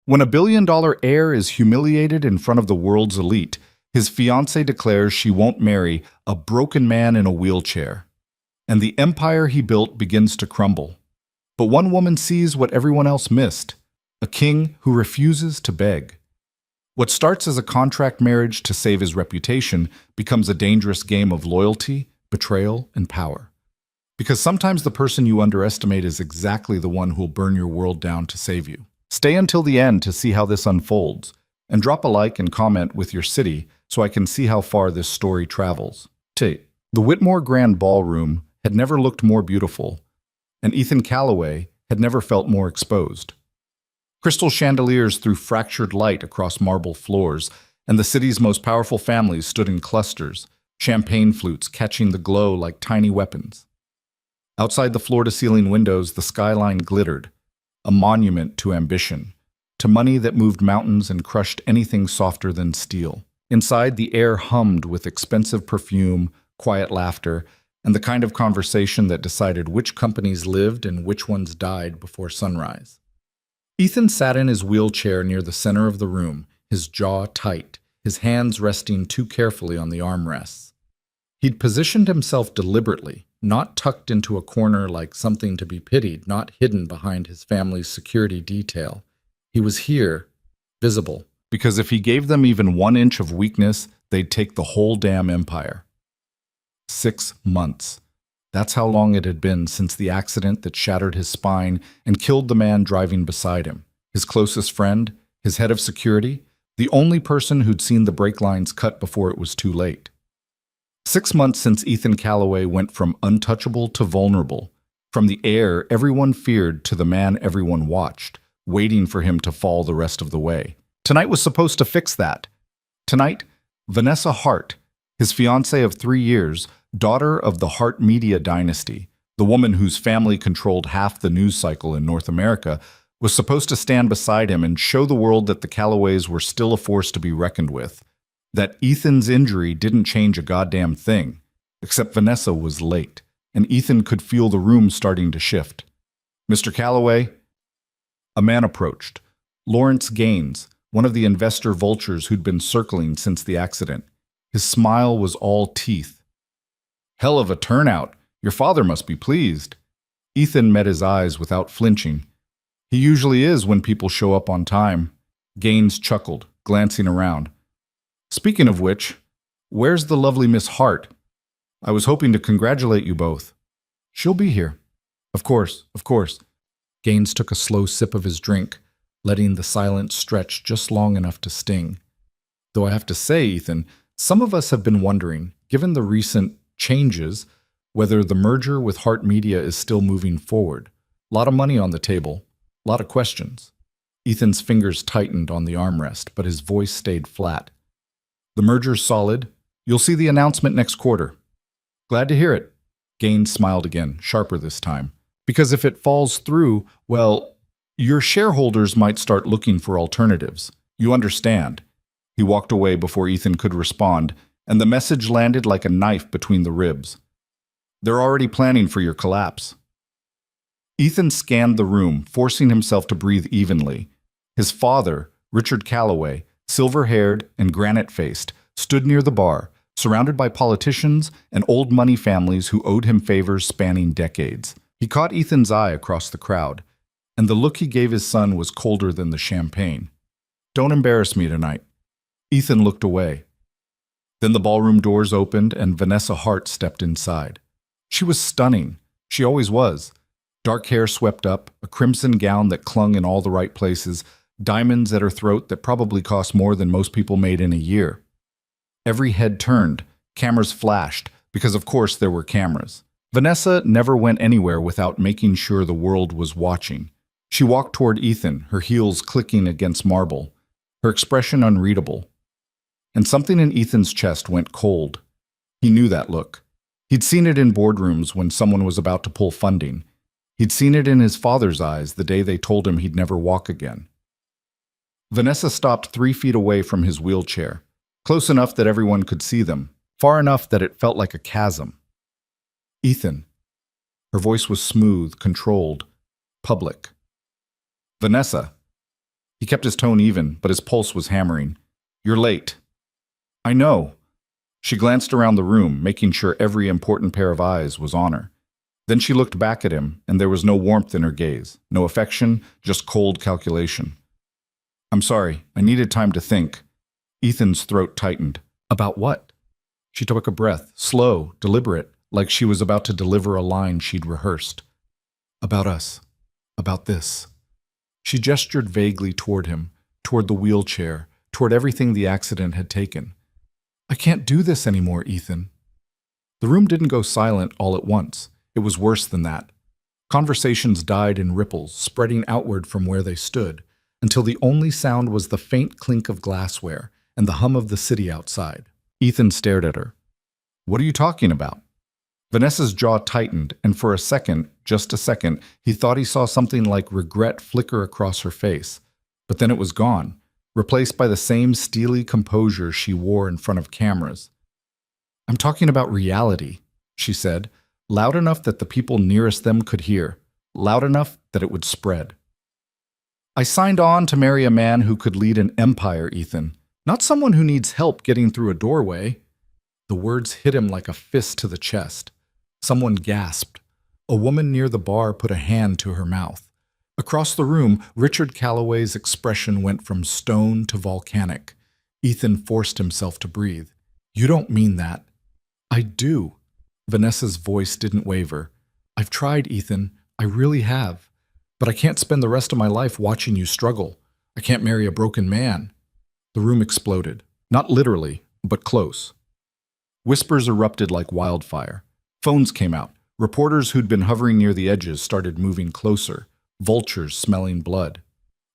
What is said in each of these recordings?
When a billion-dollar heir is humiliated in front of the world's elite, his fiancée declares she won't marry a broken man in a wheelchair. And the empire he built begins to crumble. But one woman sees what everyone else missed, a king who refuses to beg. What starts as a contract marriage to save his reputation becomes a dangerous game of loyalty, betrayal, and power. Because sometimes the person you underestimate is exactly the one who'll burn your world down to save you. Stay until the end to see how this unfolds, and drop a like and comment with your city so I can see how far this story travels. The Whitmore Grand Ballroom had never looked more beautiful, and Ethan Calloway had never felt more exposed. Crystal chandeliers threw fractured light across marble floors, and the city's most powerful families stood in clusters, champagne flutes catching the glow like tiny weapons. Outside the floor-to-ceiling windows, the skyline glittered, a monument to ambition, to money that moved mountains and crushed anything softer than steel. Inside, the air hummed with expensive perfume, quiet laughter, and the kind of conversation that decided which companies lived and which ones died before sunrise. Ethan sat in his wheelchair near the center of the room, his jaw tight, his hands resting too carefully on the armrests. He'd positioned himself deliberately, not tucked into a corner like something to be pitied, not hidden behind his family's security detail. He was here, visible, because if he gave them even 1 inch of weakness, they'd take the whole damn empire. 6 months. That's how long it had been since the accident that shattered his spine and killed the man driving beside him, his closest friend, his head of security, the only person who'd seen the brake lines cut before it was too late. 6 months since Ethan Calloway went from untouchable to vulnerable, from the heir everyone feared to the man everyone watched, waiting for him to fall the rest of the way. Tonight was supposed to fix that. Tonight, Vanessa Hart, his fiancée of 3 years, daughter of the Hart Media dynasty, the woman whose family controlled half the news cycle in North America, was supposed to stand beside him and show the world that the Calloways were still a force to be reckoned with, that Ethan's injury didn't change a goddamn thing, except Vanessa was late, and Ethan could feel the room starting to shift. "Mr. Calloway?" A man approached. Lawrence Gaines, one of the investor vultures who'd been circling since the accident. His smile was all teeth. "Hell of a turnout. Your father must be pleased." Ethan met his eyes without flinching. He usually is when people show up on time. Gaines chuckled, glancing around. "Speaking of which, where's the lovely Miss Hart? I was hoping to congratulate you both." "She'll be here." Of course, of course." Gaines took a slow sip of his drink, letting the silence stretch just long enough to sting. "Though I have to say, Ethan, some of us have been wondering, given the recent changes, whether the merger with Hart Media is still moving forward. A lot of money on the table, a lot of questions." Ethan's fingers tightened on the armrest, but his voice stayed flat. "The merger's solid. You'll see the announcement next quarter." "Glad to hear it." Gaines smiled again, sharper this time. "Because if it falls through, well, your shareholders might start looking for alternatives. You understand." He walked away before Ethan could respond, and the message landed like a knife between the ribs. "They're already planning for your collapse." Ethan scanned the room, forcing himself to breathe evenly. His father, Richard Calloway, silver-haired and granite-faced, stood near the bar, surrounded by politicians and old money families who owed him favors spanning decades. He caught Ethan's eye across the crowd, and the look he gave his son was colder than the champagne. "Don't embarrass me tonight." Ethan looked away. Then the ballroom doors opened and Vanessa Hart stepped inside. She was stunning. She always was. Dark hair swept up, a crimson gown that clung in all the right places, diamonds at her throat that probably cost more than most people made in a year. Every head turned, cameras flashed, because of course there were cameras. Vanessa never went anywhere without making sure the world was watching. She walked toward Ethan, her heels clicking against marble, her expression unreadable. And something in Ethan's chest went cold. He knew that look. He'd seen it in boardrooms when someone was about to pull funding. He'd seen it in his father's eyes the day they told him he'd never walk again. Vanessa stopped 3 feet away from his wheelchair, close enough that everyone could see them, far enough that it felt like a chasm. "Ethan." Her voice was smooth, controlled, public. "Vanessa." He kept his tone even, but his pulse was hammering. "You're late." "I know." She glanced around the room, making sure every important pair of eyes was on her. Then she looked back at him, and there was no warmth in her gaze, no affection, just cold calculation. "I'm sorry, I needed time to think." Ethan's throat tightened. "About what?" She took a breath, slow, deliberate, like she was about to deliver a line she'd rehearsed. "About us. About this." She gestured vaguely toward him, toward the wheelchair, toward everything the accident had taken. "I can't do this anymore, Ethan." The room didn't go silent all at once. It was worse than that. Conversations died in ripples, spreading outward from where they stood, until the only sound was the faint clink of glassware and the hum of the city outside. Ethan stared at her. "What are you talking about?" Vanessa's jaw tightened, and for a second, just a second, he thought he saw something like regret flicker across her face. But then it was gone, replaced by the same steely composure she wore in front of cameras. "I'm talking about reality," she said, loud enough that the people nearest them could hear, loud enough that it would spread. "I signed on to marry a man who could lead an empire, Ethan, not someone who needs help getting through a doorway." The words hit him like a fist to the chest. Someone gasped. A woman near the bar put a hand to her mouth. Across the room, Richard Calloway's expression went from stone to volcanic. Ethan forced himself to breathe. "You don't mean that." "I do." Vanessa's voice didn't waver. "I've tried, Ethan. I really have. But I can't spend the rest of my life watching you struggle. I can't marry a broken man." The room exploded. Not literally, but close. Whispers erupted like wildfire. Phones came out. Reporters who'd been hovering near the edges started moving closer, vultures smelling blood.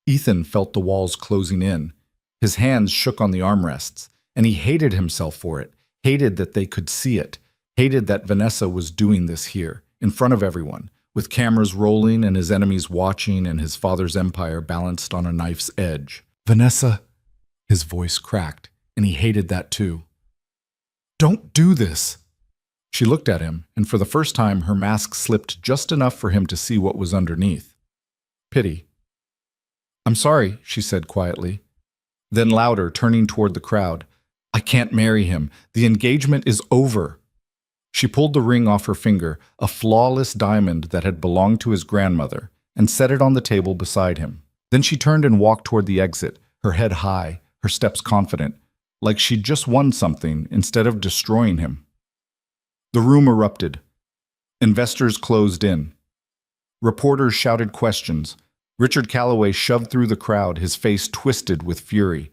Ethan felt the walls closing in. His hands shook on the armrests, and he hated himself for it, hated that they could see it, hated that Vanessa was doing this here, in front of everyone, with cameras rolling and his enemies watching and his father's empire balanced on a knife's edge. "Vanessa," his voice cracked, and he hated that too. "Don't do this." She looked at him, and for the first time her mask slipped just enough for him to see what was underneath. Pity. "I'm sorry," she said quietly. Then louder, turning toward the crowd, "I can't marry him. The engagement is over." She pulled the ring off her finger, a flawless diamond that had belonged to his grandmother, and set it on the table beside him. Then she turned and walked toward the exit, her head high, her steps confident, like she'd just won something instead of destroying him. The room erupted. Investors closed in. Reporters shouted questions. Richard Calloway shoved through the crowd, his face twisted with fury.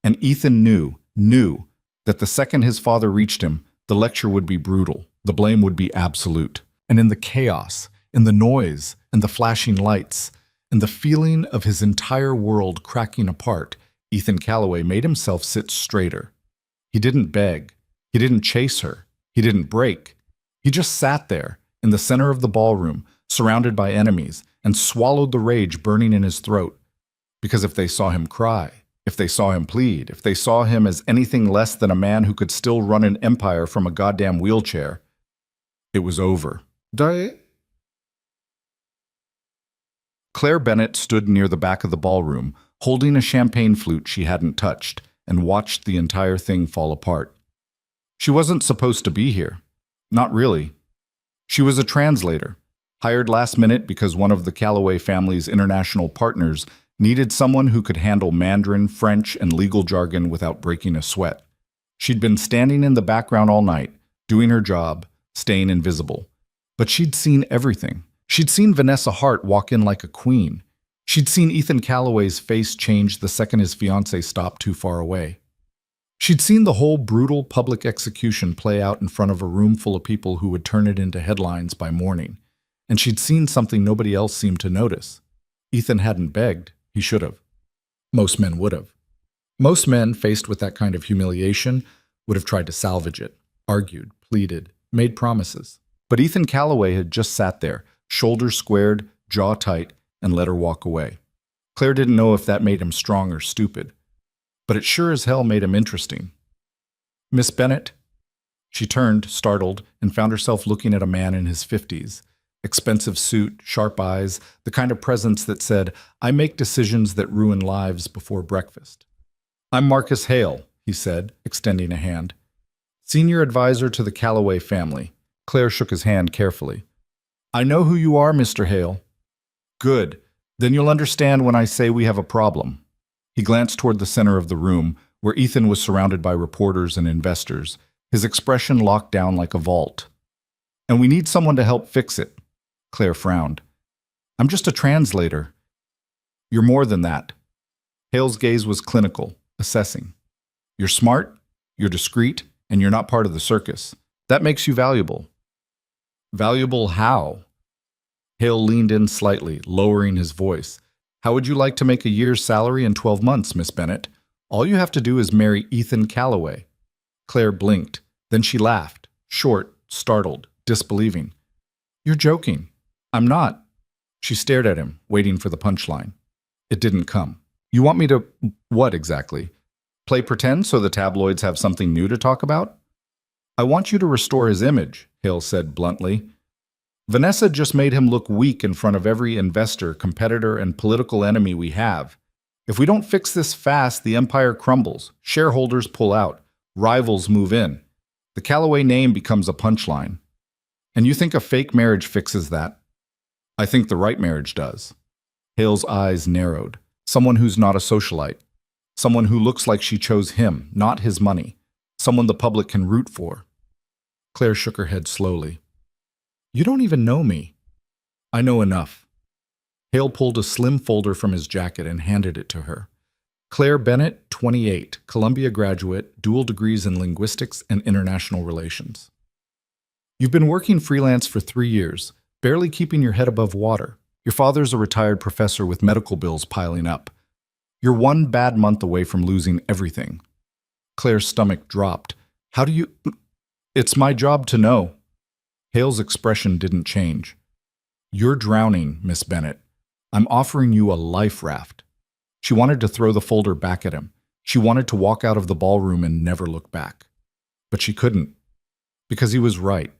And Ethan knew that the second his father reached him, the lecture would be brutal, the blame would be absolute. And in the chaos, in the noise, in the flashing lights, in the feeling of his entire world cracking apart, Ethan Calloway made himself sit straighter. He didn't beg. He didn't chase her. He didn't break. He just sat there, in the center of the ballroom, surrounded by enemies, and swallowed the rage burning in his throat. Because if they saw him cry, if they saw him plead, if they saw him as anything less than a man who could still run an empire from a goddamn wheelchair, it was over. Claire Bennett stood near the back of the ballroom, holding a champagne flute she hadn't touched, and watched the entire thing fall apart. She wasn't supposed to be here. Not really. She was a translator, hired last minute because one of the Calloway family's international partners needed someone who could handle Mandarin, French, and legal jargon without breaking a sweat. She'd been standing in the background all night, doing her job, staying invisible. But she'd seen everything. She'd seen Vanessa Hart walk in like a queen. She'd seen Ethan Calloway's face change the second his fiancée stopped too far away. She'd seen the whole brutal public execution play out in front of a room full of people who would turn it into headlines by morning. And she'd seen something nobody else seemed to notice. Ethan hadn't begged. He should have. Most men would have. Most men, faced with that kind of humiliation, would have tried to salvage it, argued, pleaded, made promises. But Ethan Calloway had just sat there, shoulders squared, jaw tight, and let her walk away. Claire didn't know if that made him strong or stupid. But it sure as hell made him interesting. "Miss Bennett?" She turned, startled, and found herself looking at a man in his 50s. Expensive suit, sharp eyes, the kind of presence that said, "I make decisions that ruin lives before breakfast." "I'm Marcus Hale," he said, extending a hand. "Senior advisor to the Calloway family." Claire shook his hand carefully. "I know who you are, Mr. Hale." "Good. Then you'll understand when I say we have a problem." He glanced toward the center of the room, where Ethan was surrounded by reporters and investors, his expression locked down like a vault. "And we need someone to help fix it." Claire frowned. "I'm just a translator." "You're more than that." Hale's gaze was clinical, assessing. "You're smart, you're discreet, and you're not part of the circus. That makes you valuable." "Valuable how?" Hale leaned in slightly, lowering his voice. "How would you like to make a year's salary in 12 months, Miss Bennett? All you have to do is marry Ethan Calloway." Claire blinked. Then she laughed, short, startled, disbelieving. "You're joking." "I'm not." She stared at him, waiting for the punchline. It didn't come. "You want me to what exactly? Play pretend so the tabloids have something new to talk about?" "I want you to restore his image," Hale said bluntly. "Vanessa just made him look weak in front of every investor, competitor, and political enemy we have. If we don't fix this fast, the empire crumbles, shareholders pull out, rivals move in. The Calloway name becomes a punchline. And you think a fake marriage fixes that?" "I think the right marriage does." Hale's eyes narrowed. "Someone who's not a socialite. Someone who looks like she chose him, not his money. Someone the public can root for." Claire shook her head slowly. "You don't even know me." "I know enough." Hale pulled a slim folder from his jacket and handed it to her. "Claire Bennett, 28, Columbia graduate, dual degrees in linguistics and international relations. You've been working freelance for 3 years, barely keeping your head above water. Your father's a retired professor with medical bills piling up. You're one bad month away from losing everything." Claire's stomach dropped. "How do you—" "It's my job to know." Hale's expression didn't change. "You're drowning, Miss Bennett. I'm offering you a life raft." She wanted to throw the folder back at him. She wanted to walk out of the ballroom and never look back. But she couldn't. Because he was right.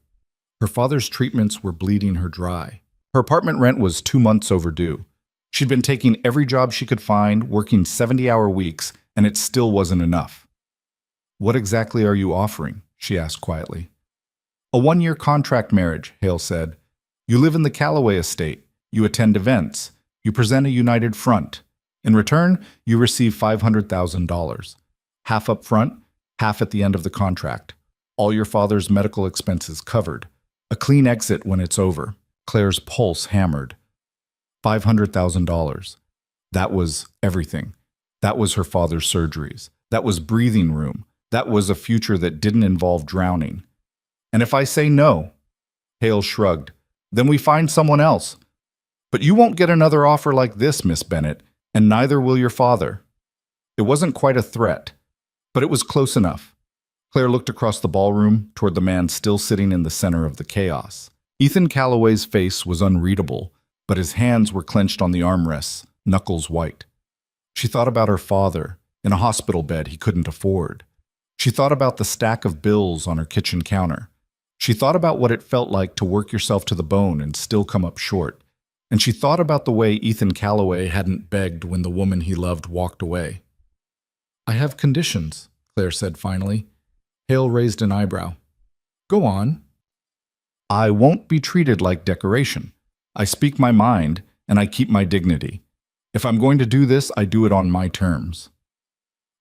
Her father's treatments were bleeding her dry. Her apartment rent was 2 months overdue. She'd been taking every job she could find, working 70-hour weeks, and it still wasn't enough. "What exactly are you offering?" she asked quietly. "A 1-year contract marriage," Hale said. "You live in the Calloway estate. You attend events. You present a united front. In return, you receive $500,000. Half up front, half at the end of the contract. All your father's medical expenses covered. A clean exit when it's over." Claire's pulse hammered. $500,000. That was everything. That was her father's surgeries. That was breathing room. That was a future that didn't involve drowning. "And if I say no?" Hale shrugged. "Then we find someone else. But you won't get another offer like this, Miss Bennett, and neither will your father." It wasn't quite a threat, but it was close enough. Claire looked across the ballroom toward the man still sitting in the center of the chaos. Ethan Calloway's face was unreadable, but his hands were clenched on the armrests, knuckles white. She thought about her father, in a hospital bed he couldn't afford. She thought about the stack of bills on her kitchen counter. She thought about what it felt like to work yourself to the bone and still come up short. And she thought about the way Ethan Calloway hadn't begged when the woman he loved walked away. "I have conditions," Claire said finally. Hale raised an eyebrow. "Go on." "I won't be treated like decoration. I speak my mind, and I keep my dignity. If I'm going to do this, I do it on my terms."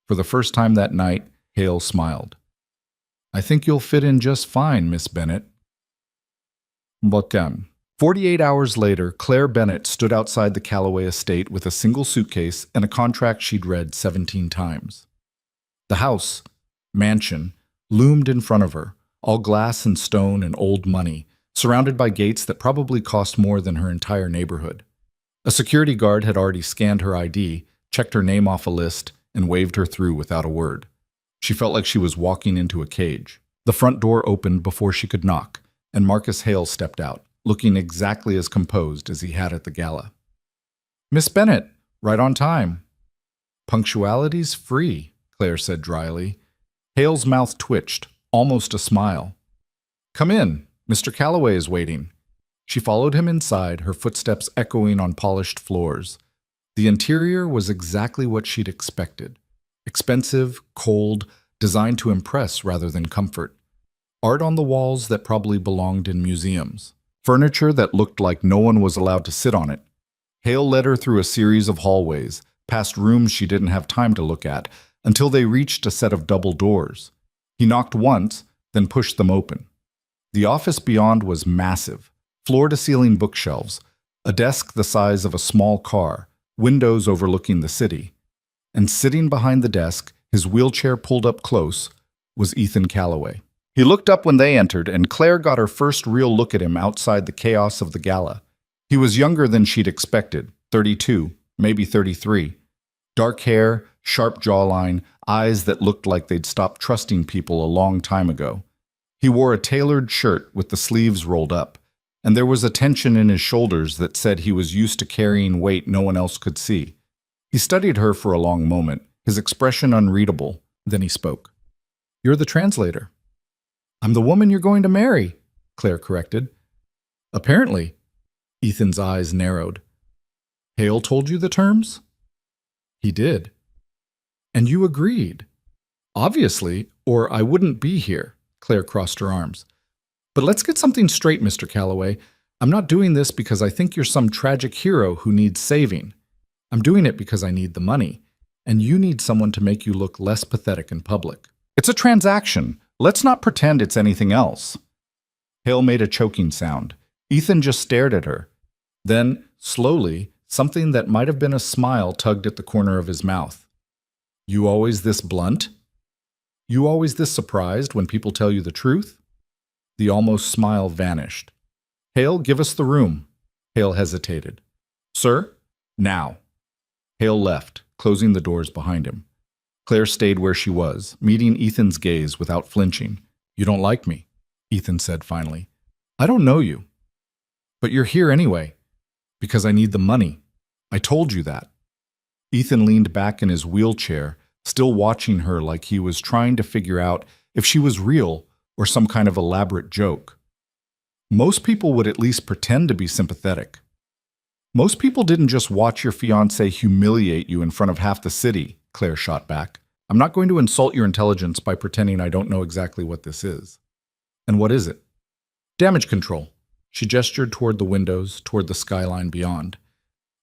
For the first time that night, Hale smiled. "I think you'll fit in just fine, Miss Bennett." But 48 hours later, Claire Bennett stood outside the Calloway estate with a single suitcase and a contract she'd read 17 times. The house, mansion, loomed in front of her, all glass and stone and old money, surrounded by gates that probably cost more than her entire neighborhood. A security guard had already scanned her ID, checked her name off a list, and waved her through without a word. She felt like she was walking into a cage. The front door opened before she could knock, and Marcus Hale stepped out, looking exactly as composed as he had at the gala. "Miss Bennett, right on time." "Punctuality's free," Claire said dryly. Hale's mouth twitched, almost a smile. "Come in. Mr. Calloway is waiting." She followed him inside, her footsteps echoing on polished floors. The interior was exactly what she'd expected. Expensive, cold, designed to impress rather than comfort. Art on the walls that probably belonged in museums. Furniture that looked like no one was allowed to sit on it. Hale led her through a series of hallways, past rooms she didn't have time to look at, until they reached a set of double doors. He knocked once, then pushed them open. The office beyond was massive. Floor-to-ceiling bookshelves, a desk the size of a small car, windows overlooking the city. And sitting behind the desk, his wheelchair pulled up close, was Ethan Calloway. He looked up when they entered, and Claire got her first real look at him outside the chaos of the gala. He was younger than she'd expected, 32, maybe 33. Dark hair, sharp jawline, eyes that looked like they'd stopped trusting people a long time ago. He wore a tailored shirt with the sleeves rolled up, and there was a tension in his shoulders that said he was used to carrying weight no one else could see. He studied her for a long moment, his expression unreadable. Then he spoke. "You're the translator." "I'm the woman you're going to marry," Claire corrected. "Apparently." Ethan's eyes narrowed. "Hale told you the terms?" "He did." "And you agreed?" "Obviously, or I wouldn't be here." Claire crossed her arms. "But let's get something straight, Mr. Calloway. I'm not doing this because I think you're some tragic hero who needs saving. I'm doing it because I need the money, and you need someone to make you look less pathetic in public. It's a transaction. Let's not pretend it's anything else." Hale made a choking sound. Ethan just stared at her. Then, slowly, something that might have been a smile tugged at the corner of his mouth. "You always this blunt? You always this surprised when people tell you the truth?" The almost smile vanished. "Hale, give us the room." Hale hesitated. "Sir? Now." Hale left, closing the doors behind him. Claire stayed where she was, meeting Ethan's gaze without flinching. "You don't like me," Ethan said finally. "I don't know you. But you're here anyway. Because I need the money. I told you that." Ethan leaned back in his wheelchair, still watching her like he was trying to figure out if she was real or some kind of elaborate joke. Most people would at least pretend to be sympathetic. Most people didn't just watch your fiancé humiliate you in front of half the city, Claire shot back. "I'm not going to insult your intelligence by pretending I don't know exactly what this is." "And what is it?" "Damage control." She gestured toward the windows, toward the skyline beyond.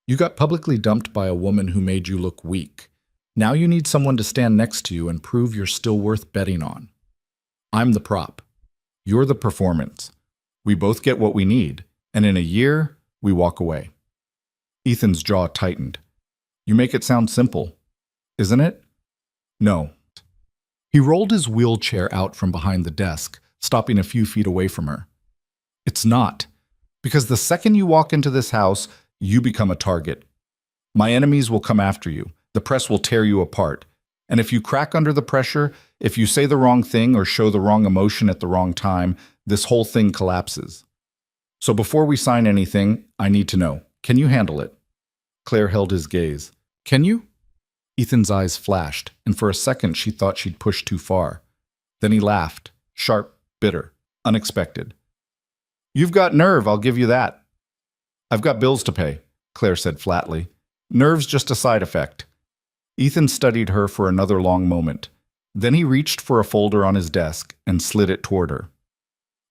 "You got publicly dumped by a woman who made you look weak. Now you need someone to stand next to you and prove you're still worth betting on. I'm the prop. You're the performance. We both get what we need, and in a year, we walk away." Ethan's jaw tightened. "You make it sound simple, isn't it?" "No." He rolled his wheelchair out from behind the desk, stopping a few feet away from her. "It's not. Because the second you walk into this house, you become a target. My enemies will come after you. The press will tear you apart. And if you crack under the pressure, if you say the wrong thing or show the wrong emotion at the wrong time, this whole thing collapses. So before we sign anything, I need to know, can you handle it?" Claire held his gaze. "Can you?" Ethan's eyes flashed, and for a second she thought she'd pushed too far. Then he laughed, sharp, bitter, unexpected. "You've got nerve, I'll give you that." "I've got bills to pay," Claire said flatly. "Nerve's just a side effect." Ethan studied her for another long moment. Then he reached for a folder on his desk and slid it toward her.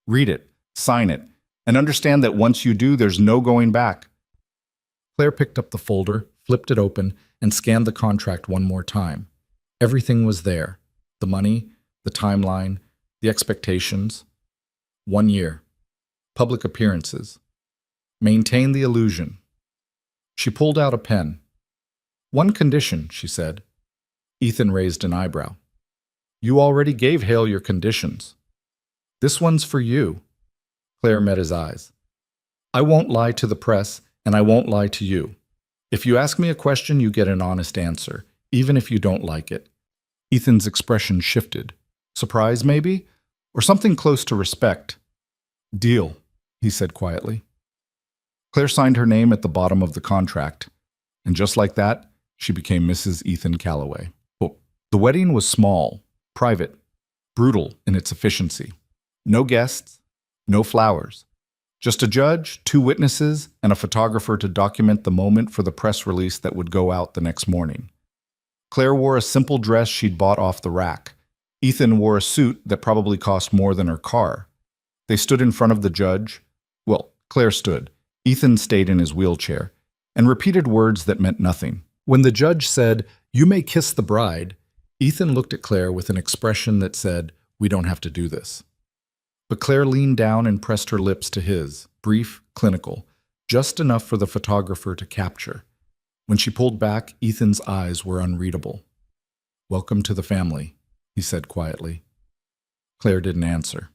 "Read it, sign it, and understand that once you do, there's no going back." Claire picked up the folder, flipped it open, and scanned the contract one more time. Everything was there. The money, the timeline, the expectations. 1 year. Public appearances. Maintain the illusion. She pulled out a pen. "One condition," she said. Ethan raised an eyebrow. "You already gave Hale your conditions. This one's for you." Claire met his eyes. "I won't lie to the press, and I won't lie to you. If you ask me a question, you get an honest answer, even if you don't like it." Ethan's expression shifted. Surprise, maybe? Or something close to respect. "Deal," he said quietly. Claire signed her name at the bottom of the contract, and just like that, she became Mrs. Ethan Calloway. The wedding was small, private, brutal in its efficiency. No guests, no flowers, Just a judge, two witnesses, and a photographer to document the moment for the press release that would go out the next morning. Claire wore a simple dress she'd bought off the rack. Ethan wore a suit that probably cost more than her car. They stood in front of the judge. Well, Claire stood. Ethan stayed in his wheelchair and repeated words that meant nothing. When the judge said, "You may kiss the bride," Ethan looked at Claire with an expression that said, "We don't have to do this." But Claire leaned down and pressed her lips to his, brief, clinical, just enough for the photographer to capture. When she pulled back, Ethan's eyes were unreadable. "Welcome to the family," he said quietly. Claire didn't answer.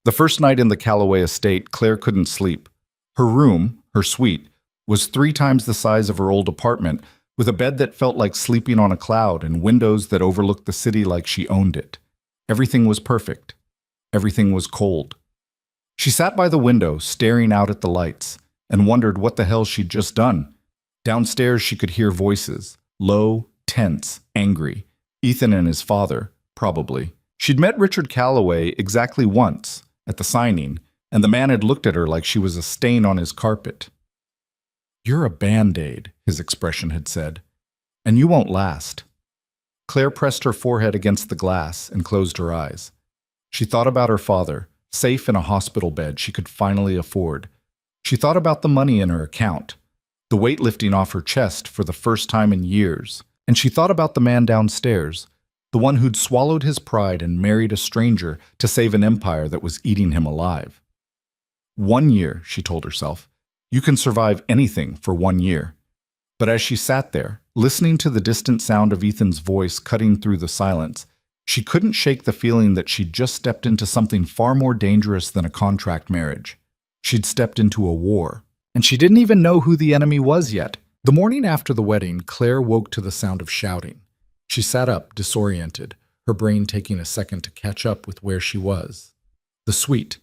The first night in the Calloway estate, Claire couldn't sleep. Her room, her suite, was 3 times the size of her old apartment, with a bed that felt like sleeping on a cloud and windows that overlooked the city like she owned it. Everything was perfect. Everything was cold. She sat by the window, staring out at the lights, and wondered what the hell she'd just done. Downstairs she could hear voices, low, tense, angry. Ethan and his father, probably. She'd met Richard Calloway exactly once, at the signing, and the man had looked at her like she was a stain on his carpet. "You're a Band-Aid," his expression had said, "and you won't last." Claire pressed her forehead against the glass and closed her eyes. She thought about her father, safe in a hospital bed she could finally afford. She thought about the money in her account, the weight lifting off her chest for the first time in years, and she thought about the man downstairs, the one who'd swallowed his pride and married a stranger to save an empire that was eating him alive. 1 year, she told herself. You can survive anything for 1 year. But as she sat there, listening to the distant sound of Ethan's voice cutting through the silence, she couldn't shake the feeling that she'd just stepped into something far more dangerous than a contract marriage. She'd stepped into a war, and she didn't even know who the enemy was yet. The morning after the wedding, Claire woke to the sound of shouting. She sat up, disoriented, her brain taking a second to catch up with where she was. The suite,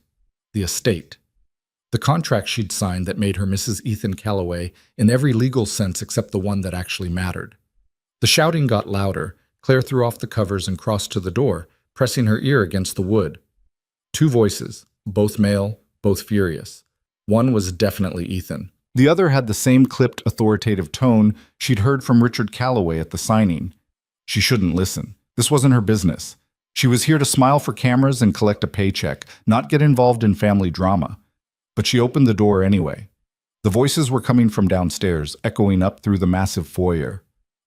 the estate, the contract she'd signed that made her Mrs. Ethan Calloway in every legal sense except the one that actually mattered. The shouting got louder. Claire threw off the covers and crossed to the door, pressing her ear against the wood. 2 voices, both male, both furious. One was definitely Ethan. The other had the same clipped, authoritative tone she'd heard from Richard Calloway at the signing. She shouldn't listen. This wasn't her business. She was here to smile for cameras and collect a paycheck, not get involved in family drama. But she opened the door anyway. The voices were coming from downstairs, echoing up through the massive foyer.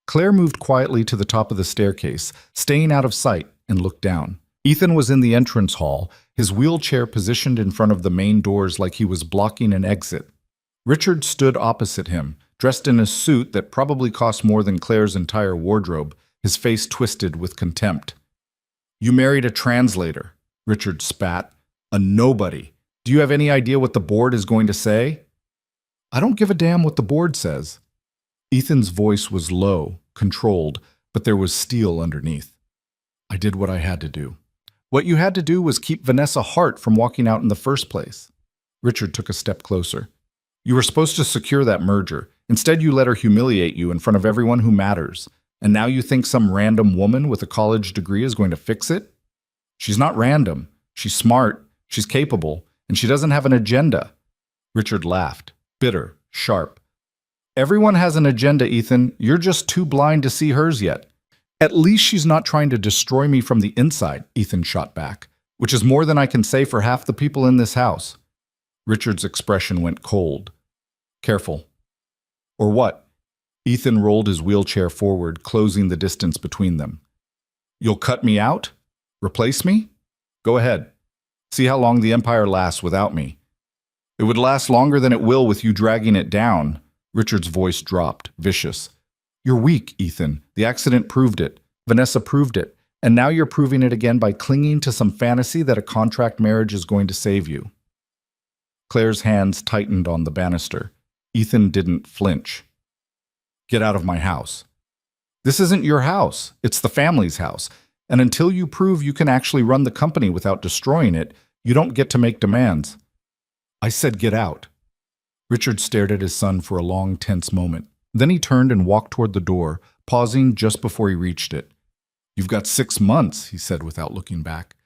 Claire moved quietly to the top of the staircase, staying out of sight, and looked down. Ethan was in the entrance hall, his wheelchair positioned in front of the main doors like he was blocking an exit. Richard stood opposite him, dressed in a suit that probably cost more than Claire's entire wardrobe, his face twisted with contempt. "You married a translator," Richard spat. "A nobody. Do you have any idea what the board is going to say?" "I don't give a damn what the board says." Ethan's voice was low, controlled, but there was steel underneath. "I did what I had to do." "What you had to do was keep Vanessa Hart from walking out in the first place." Richard took a step closer. "You were supposed to secure that merger. Instead, you let her humiliate you in front of everyone who matters. And now you think some random woman with a college degree is going to fix it? She's not random. She's smart, she's capable, and she doesn't have an agenda." Richard laughed, bitter, sharp. "Everyone has an agenda, Ethan. You're just too blind to see hers yet." "At least she's not trying to destroy me from the inside," Ethan shot back, "which is more than I can say for half the people in this house." Richard's expression went cold. "Careful." "Or what?" Ethan rolled his wheelchair forward, closing the distance between them. "You'll cut me out? Replace me? Go ahead. See how long the empire lasts without me." "It would last longer than it will with you dragging it down." Richard's voice dropped, vicious. "You're weak, Ethan. The accident proved it. Vanessa proved it. And now you're proving it again by clinging to some fantasy that a contract marriage is going to save you." Claire's hands tightened on the banister. Ethan didn't flinch. "Get out of my house." "This isn't your house. It's the family's house. And until you prove you can actually run the company without destroying it, you don't get to make demands." "I said get out." Richard stared at his son for a long, tense moment. Then he turned and walked toward the door, pausing just before he reached it. "You've got 6 months," he said without looking back.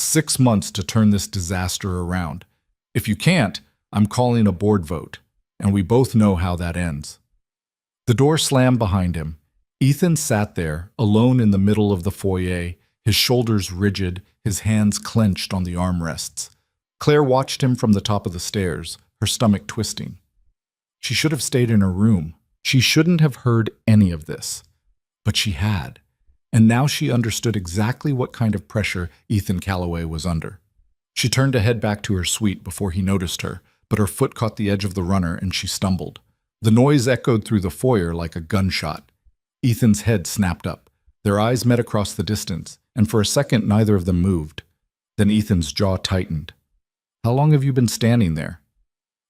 6 months to turn this disaster around. If you can't, I'm calling a board vote, and we both know how that ends." The door slammed behind him. Ethan sat there, alone in the middle of the foyer, his shoulders rigid, his hands clenched on the armrests. Claire watched him from the top of the stairs, her stomach twisting. She should have stayed in her room. She shouldn't have heard any of this. But she had. And now she understood exactly what kind of pressure Ethan Calloway was under. She turned to head back to her suite before he noticed her, but her foot caught the edge of the runner and she stumbled. The noise echoed through the foyer like a gunshot. Ethan's head snapped up. Their eyes met across the distance, and for a second neither of them moved. Then Ethan's jaw tightened. "How long have you been standing there?"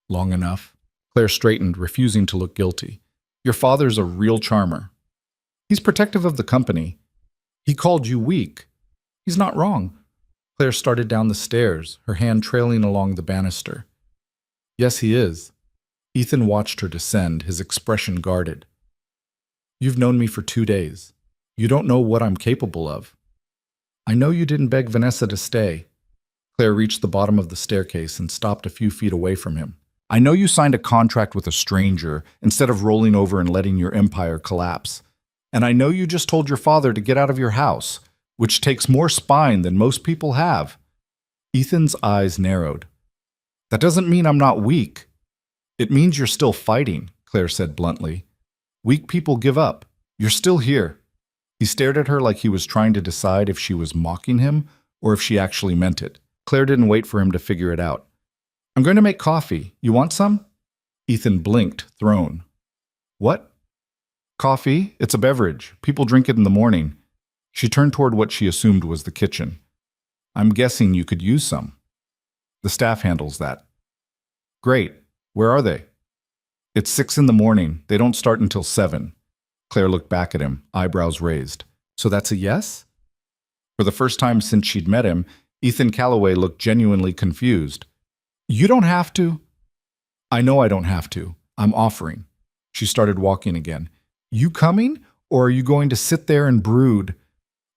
"Long enough." Claire straightened, refusing to look guilty. "Your father's a real charmer. He's protective of the company. He called you weak. He's not wrong." Claire started down the stairs, her hand trailing along the banister. "Yes, he is." Ethan watched her descend, his expression guarded. "You've known me for 2 days. You don't know what I'm capable of. I know you didn't beg Vanessa to stay." Claire reached the bottom of the staircase and stopped a few feet away from him. "I know you signed a contract with a stranger instead of rolling over and letting your empire collapse. And I know you just told your father to get out of your house, which takes more spine than most people have." Ethan's eyes narrowed. "That doesn't mean I'm not weak. It means you're still fighting," Claire said bluntly. "Weak people give up. You're still here." He stared at her like he was trying to decide if she was mocking him or if she actually meant it. Claire didn't wait for him to figure it out. "I'm going to make coffee. You want some?" Ethan blinked, thrown. "What?" "Coffee. It's a beverage. People drink it in the morning." She turned toward what she assumed was the kitchen. "I'm guessing you could use some." "The staff handles that." "Great. Where are they?" "It's 6 in the morning. They don't start until 7. Claire looked back at him, eyebrows raised. "So that's a yes?" For the first time since she'd met him, Ethan Calloway looked genuinely confused. "You don't have to." "I know I don't have to. I'm offering." She started walking again. "You coming? Or are you going to sit there and brood?"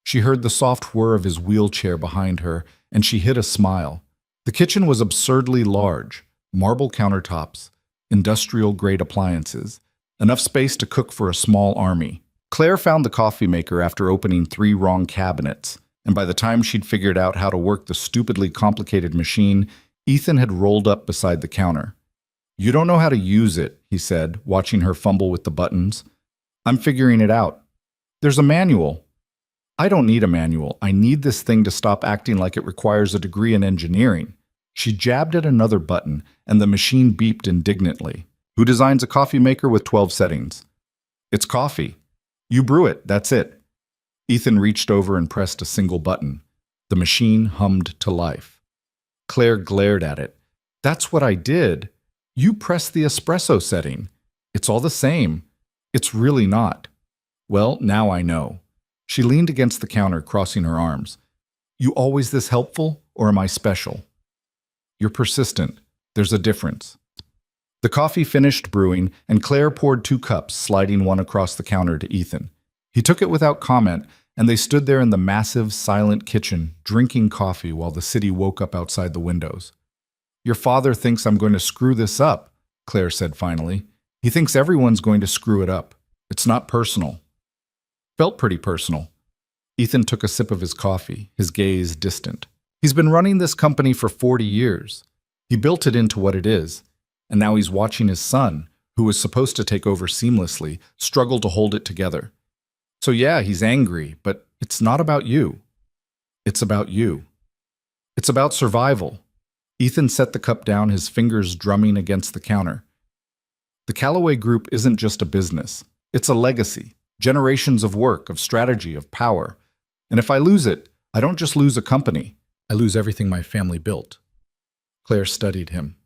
She heard the soft whir of his wheelchair behind her, and she hid a smile. The kitchen was absurdly large. Marble countertops, industrial-grade appliances, enough space to cook for a small army. Claire found the coffee maker after opening 3 wrong cabinets, and by the time she'd figured out how to work the stupidly complicated machine, Ethan had rolled up beside the counter. "You don't know how to use it," he said, watching her fumble with the buttons. "I'm figuring it out. There's a manual." "I don't need a manual. I need this thing to stop acting like it requires a degree in engineering." She jabbed at another button, and the machine beeped indignantly. "Who designs a coffee maker with 12 settings?" "It's coffee. You brew it, that's it." Ethan reached over and pressed a single button. The machine hummed to life. Claire glared at it. "That's what I did. You pressed the espresso setting. It's all the same." "It's really not." "Well, now I know." She leaned against the counter, crossing her arms. "You always this helpful, or am I special?" "You're persistent. There's a difference." The coffee finished brewing, and Claire poured 2 cups, sliding one across the counter to Ethan. He took it without comment, and they stood there in the massive, silent kitchen, drinking coffee while the city woke up outside the windows. "Your father thinks I'm going to screw this up," Claire said finally. "He thinks everyone's going to screw it up. It's not personal." Felt pretty personal. Ethan took a sip of his coffee, his gaze distant. He's been running this company for 40 years. He built it into what it is. And now he's watching his son, who was supposed to take over seamlessly, struggle to hold it together. So yeah, he's angry, but it's not about you. It's about you. It's about survival. Ethan set the cup down, his fingers drumming against the counter. The Calloway Group isn't just a business. It's a legacy. Generations of work, of strategy, of power. And if I lose it, I don't just lose a company. I lose everything my family built. Claire studied him.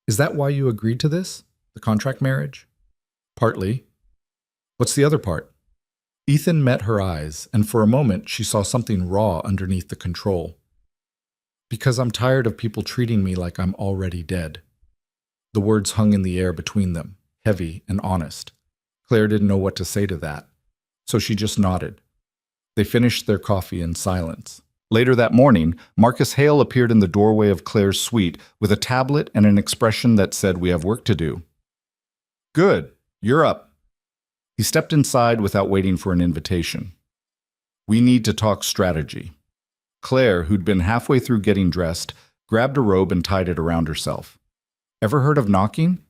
"Is that why you agreed to this? The contract marriage?" "Partly." "What's the other part?" Ethan met her eyes, and for a moment she saw something raw underneath the control. "Because I'm tired of people treating me like I'm already dead." The words hung in the air between them, heavy and honest. Claire didn't know what to say to that, so she just nodded. They finished their coffee in silence. Later that morning, Marcus Hale appeared in the doorway of Claire's suite with a tablet and an expression that said, "We have work to do." "Good, you're up." He stepped inside without waiting for an invitation. "We need to talk strategy." Claire, who'd been halfway through getting dressed, grabbed a robe and tied it around herself. "Ever heard of knocking?"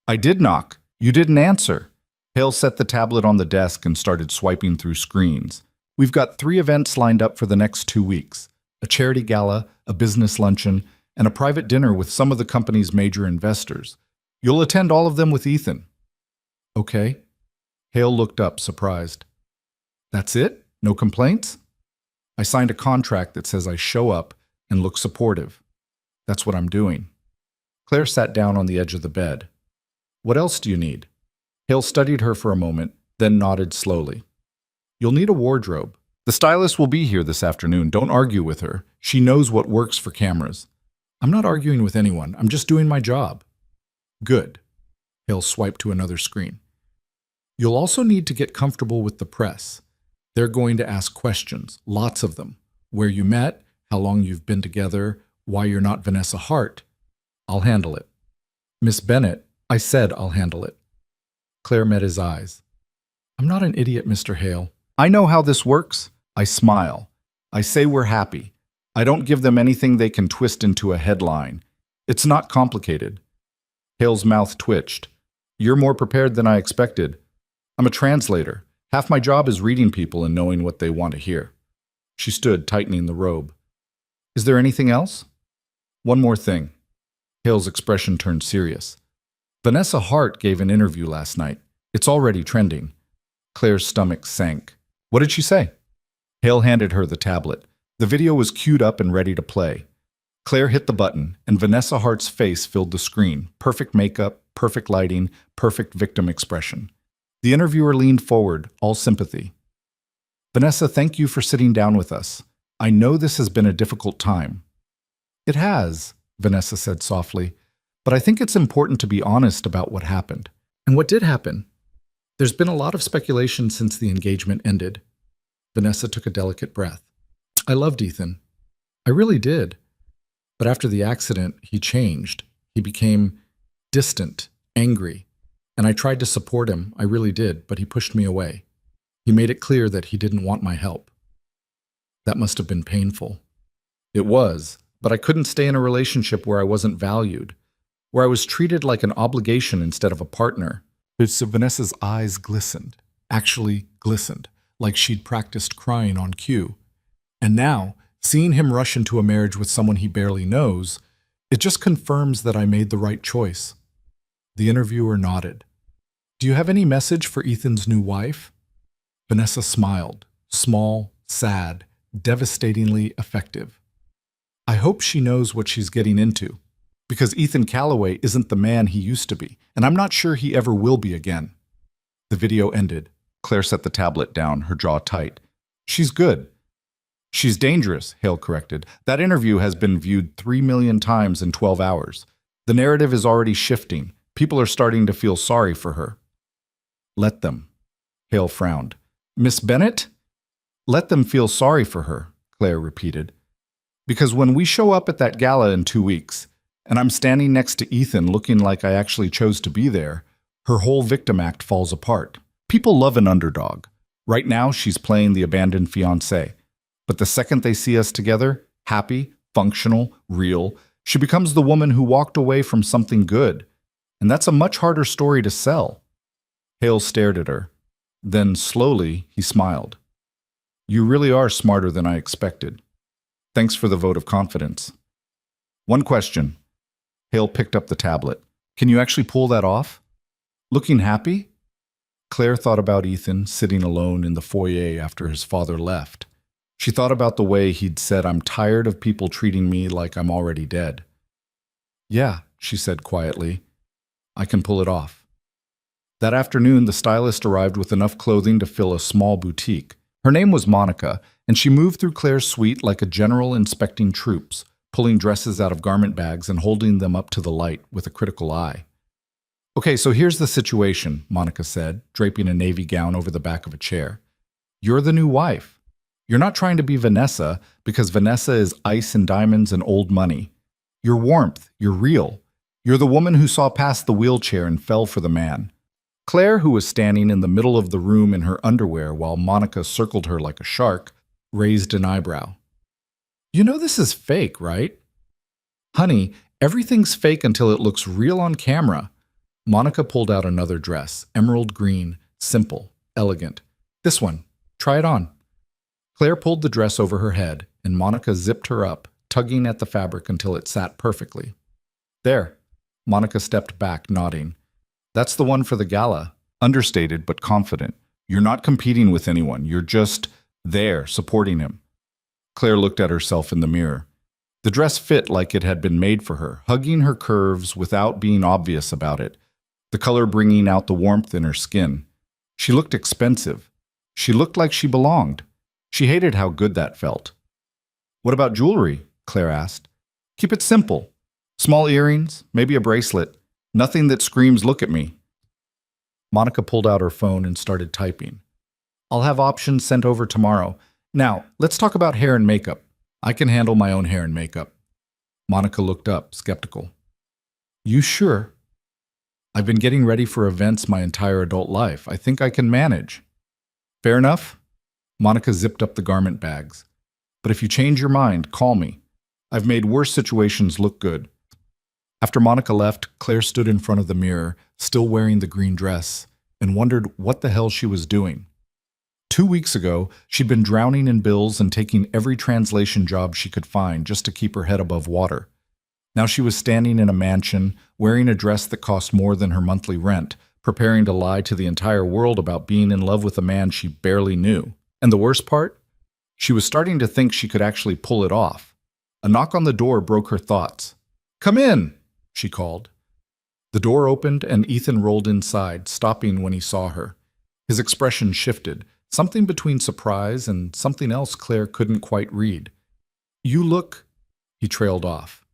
"I did knock. You didn't answer." Hale set the tablet on the desk and started swiping through screens. "We've got 3 events lined up for the next 2 weeks. A charity gala, a business luncheon, and a private dinner with some of the company's major investors. You'll attend all of them with Ethan." "Okay." Hale looked up, surprised. "That's it? No complaints?" "I signed a contract that says I show up and look supportive. That's what I'm doing." Claire sat down on the edge of the bed. "What else do you need?" Hale studied her for a moment, then nodded slowly. "You'll need a wardrobe. The stylist will be here this afternoon. Don't argue with her. She knows what works for cameras." "I'm not arguing with anyone. I'm just doing my job." "Good." Hale swiped to another screen. "You'll also need to get comfortable with the press. They're going to ask questions, lots of them. Where you met, how long you've been together, why you're not Vanessa Hart. I'll handle it." "Miss Bennett, I said I'll handle it." Claire met his eyes. "I'm not an idiot, Mr. Hale. I know how this works. I smile. I say we're happy. I don't give them anything they can twist into a headline. It's not complicated." Hale's mouth twitched. "You're more prepared than I expected. I'm a translator. Half my job is reading people and knowing what they want to hear." She stood, tightening the robe. "Is there anything else?" "One more thing." Hale's expression turned serious. "Vanessa Hart gave an interview last night. It's already trending." Claire's stomach sank. "What did she say?" Hale handed her the tablet. The video was queued up and ready to play. Claire hit the button, and Vanessa Hart's face filled the screen. Perfect makeup, perfect lighting, perfect victim expression. The interviewer leaned forward, all sympathy. "Vanessa, thank you for sitting down with us. I know this has been a difficult time." "It has," Vanessa said softly, "but I think it's important to be honest about what happened." "And what did happen?" "There's been a lot of speculation since the engagement ended." Vanessa took a delicate breath. "I loved Ethan. I really did. But after the accident, he changed. He became distant, angry. And I tried to support him, I really did, but he pushed me away. He made it clear that he didn't want my help." "That must have been painful." "It was, but I couldn't stay in a relationship where I wasn't valued, where I was treated like an obligation instead of a partner." So Vanessa's eyes glistened, actually glistened, like she'd practiced crying on cue. "And now, seeing him rush into a marriage with someone he barely knows, it just confirms that I made the right choice." The interviewer nodded. "Do you have any message for Ethan's new wife?" Vanessa smiled, small, sad, devastatingly effective. "I hope she knows what she's getting into, because Ethan Calloway isn't the man he used to be, and I'm not sure he ever will be again." The video ended. Claire set the tablet down, her jaw tight. "She's good." "She's dangerous," Hale corrected. "That interview has been viewed 3 million times in 12 hours. The narrative is already shifting. People are starting to feel sorry for her." "Let them." Hale frowned. "Miss Bennett?" "Let them feel sorry for her," Claire repeated. "Because when we show up at that gala in 2 weeks, and I'm standing next to Ethan looking like I actually chose to be there, her whole victim act falls apart. People love an underdog. Right now, she's playing the abandoned fiancé. But the second they see us together, happy, functional, real, she becomes the woman who walked away from something good. And that's a much harder story to sell." Hale stared at her. Then, slowly, he smiled. "You really are smarter than I expected. Thanks for the vote of confidence. One question." Hale picked up the tablet. "Can you actually pull that off? Looking happy?" Claire thought about Ethan sitting alone in the foyer after his father left. She thought about the way he'd said, "I'm tired of people treating me like I'm already dead." "Yeah," she said quietly. "I can pull it off." That afternoon, the stylist arrived with enough clothing to fill a small boutique. Her name was Monica, and she moved through Claire's suite like a general inspecting troops, pulling dresses out of garment bags and holding them up to the light with a critical eye. "Okay, so here's the situation," Monica said, draping a navy gown over the back of a chair. "You're the new wife. You're not trying to be Vanessa because Vanessa is ice and diamonds and old money. You're warmth. You're real. You're the woman who saw past the wheelchair and fell for the man. Claire, who was standing in the middle of the room in her underwear while Monica circled her like a shark, raised an eyebrow. You know this is fake, right? Honey, everything's fake until it looks real on camera. Monica pulled out another dress, emerald green, simple, elegant. This one. Try it on. Claire pulled the dress over her head, and Monica zipped her up, tugging at the fabric until it sat perfectly. There. Monica stepped back, nodding. That's the one for the gala. Understated but confident. You're not competing with anyone. You're just there, supporting him. Claire looked at herself in the mirror. The dress fit like it had been made for her, hugging her curves without being obvious about it, the color bringing out the warmth in her skin. She looked expensive. She looked like she belonged. She hated how good that felt. What about jewelry? Claire asked. Keep it simple. Small earrings, maybe a bracelet. Nothing that screams, look at me. Monica pulled out her phone and started typing. I'll have options sent over tomorrow. Now, let's talk about hair and makeup. I can handle my own hair and makeup. Monica looked up, skeptical. You sure? I've been getting ready for events my entire adult life. I think I can manage. Fair enough? Monica zipped up the garment bags. But if you change your mind, call me. I've made worse situations look good. After Monica left, Claire stood in front of the mirror, still wearing the green dress, and wondered what the hell she was doing. 2 weeks ago, she'd been drowning in bills and taking every translation job she could find just to keep her head above water. Now she was standing in a mansion, wearing a dress that cost more than her monthly rent, preparing to lie to the entire world about being in love with a man she barely knew. And the worst part? She was starting to think she could actually pull it off. A knock on the door broke her thoughts. Come in, she called. The door opened and Ethan rolled inside, stopping when he saw her. His expression shifted, something between surprise and something else Claire couldn't quite read. You look, he trailed off.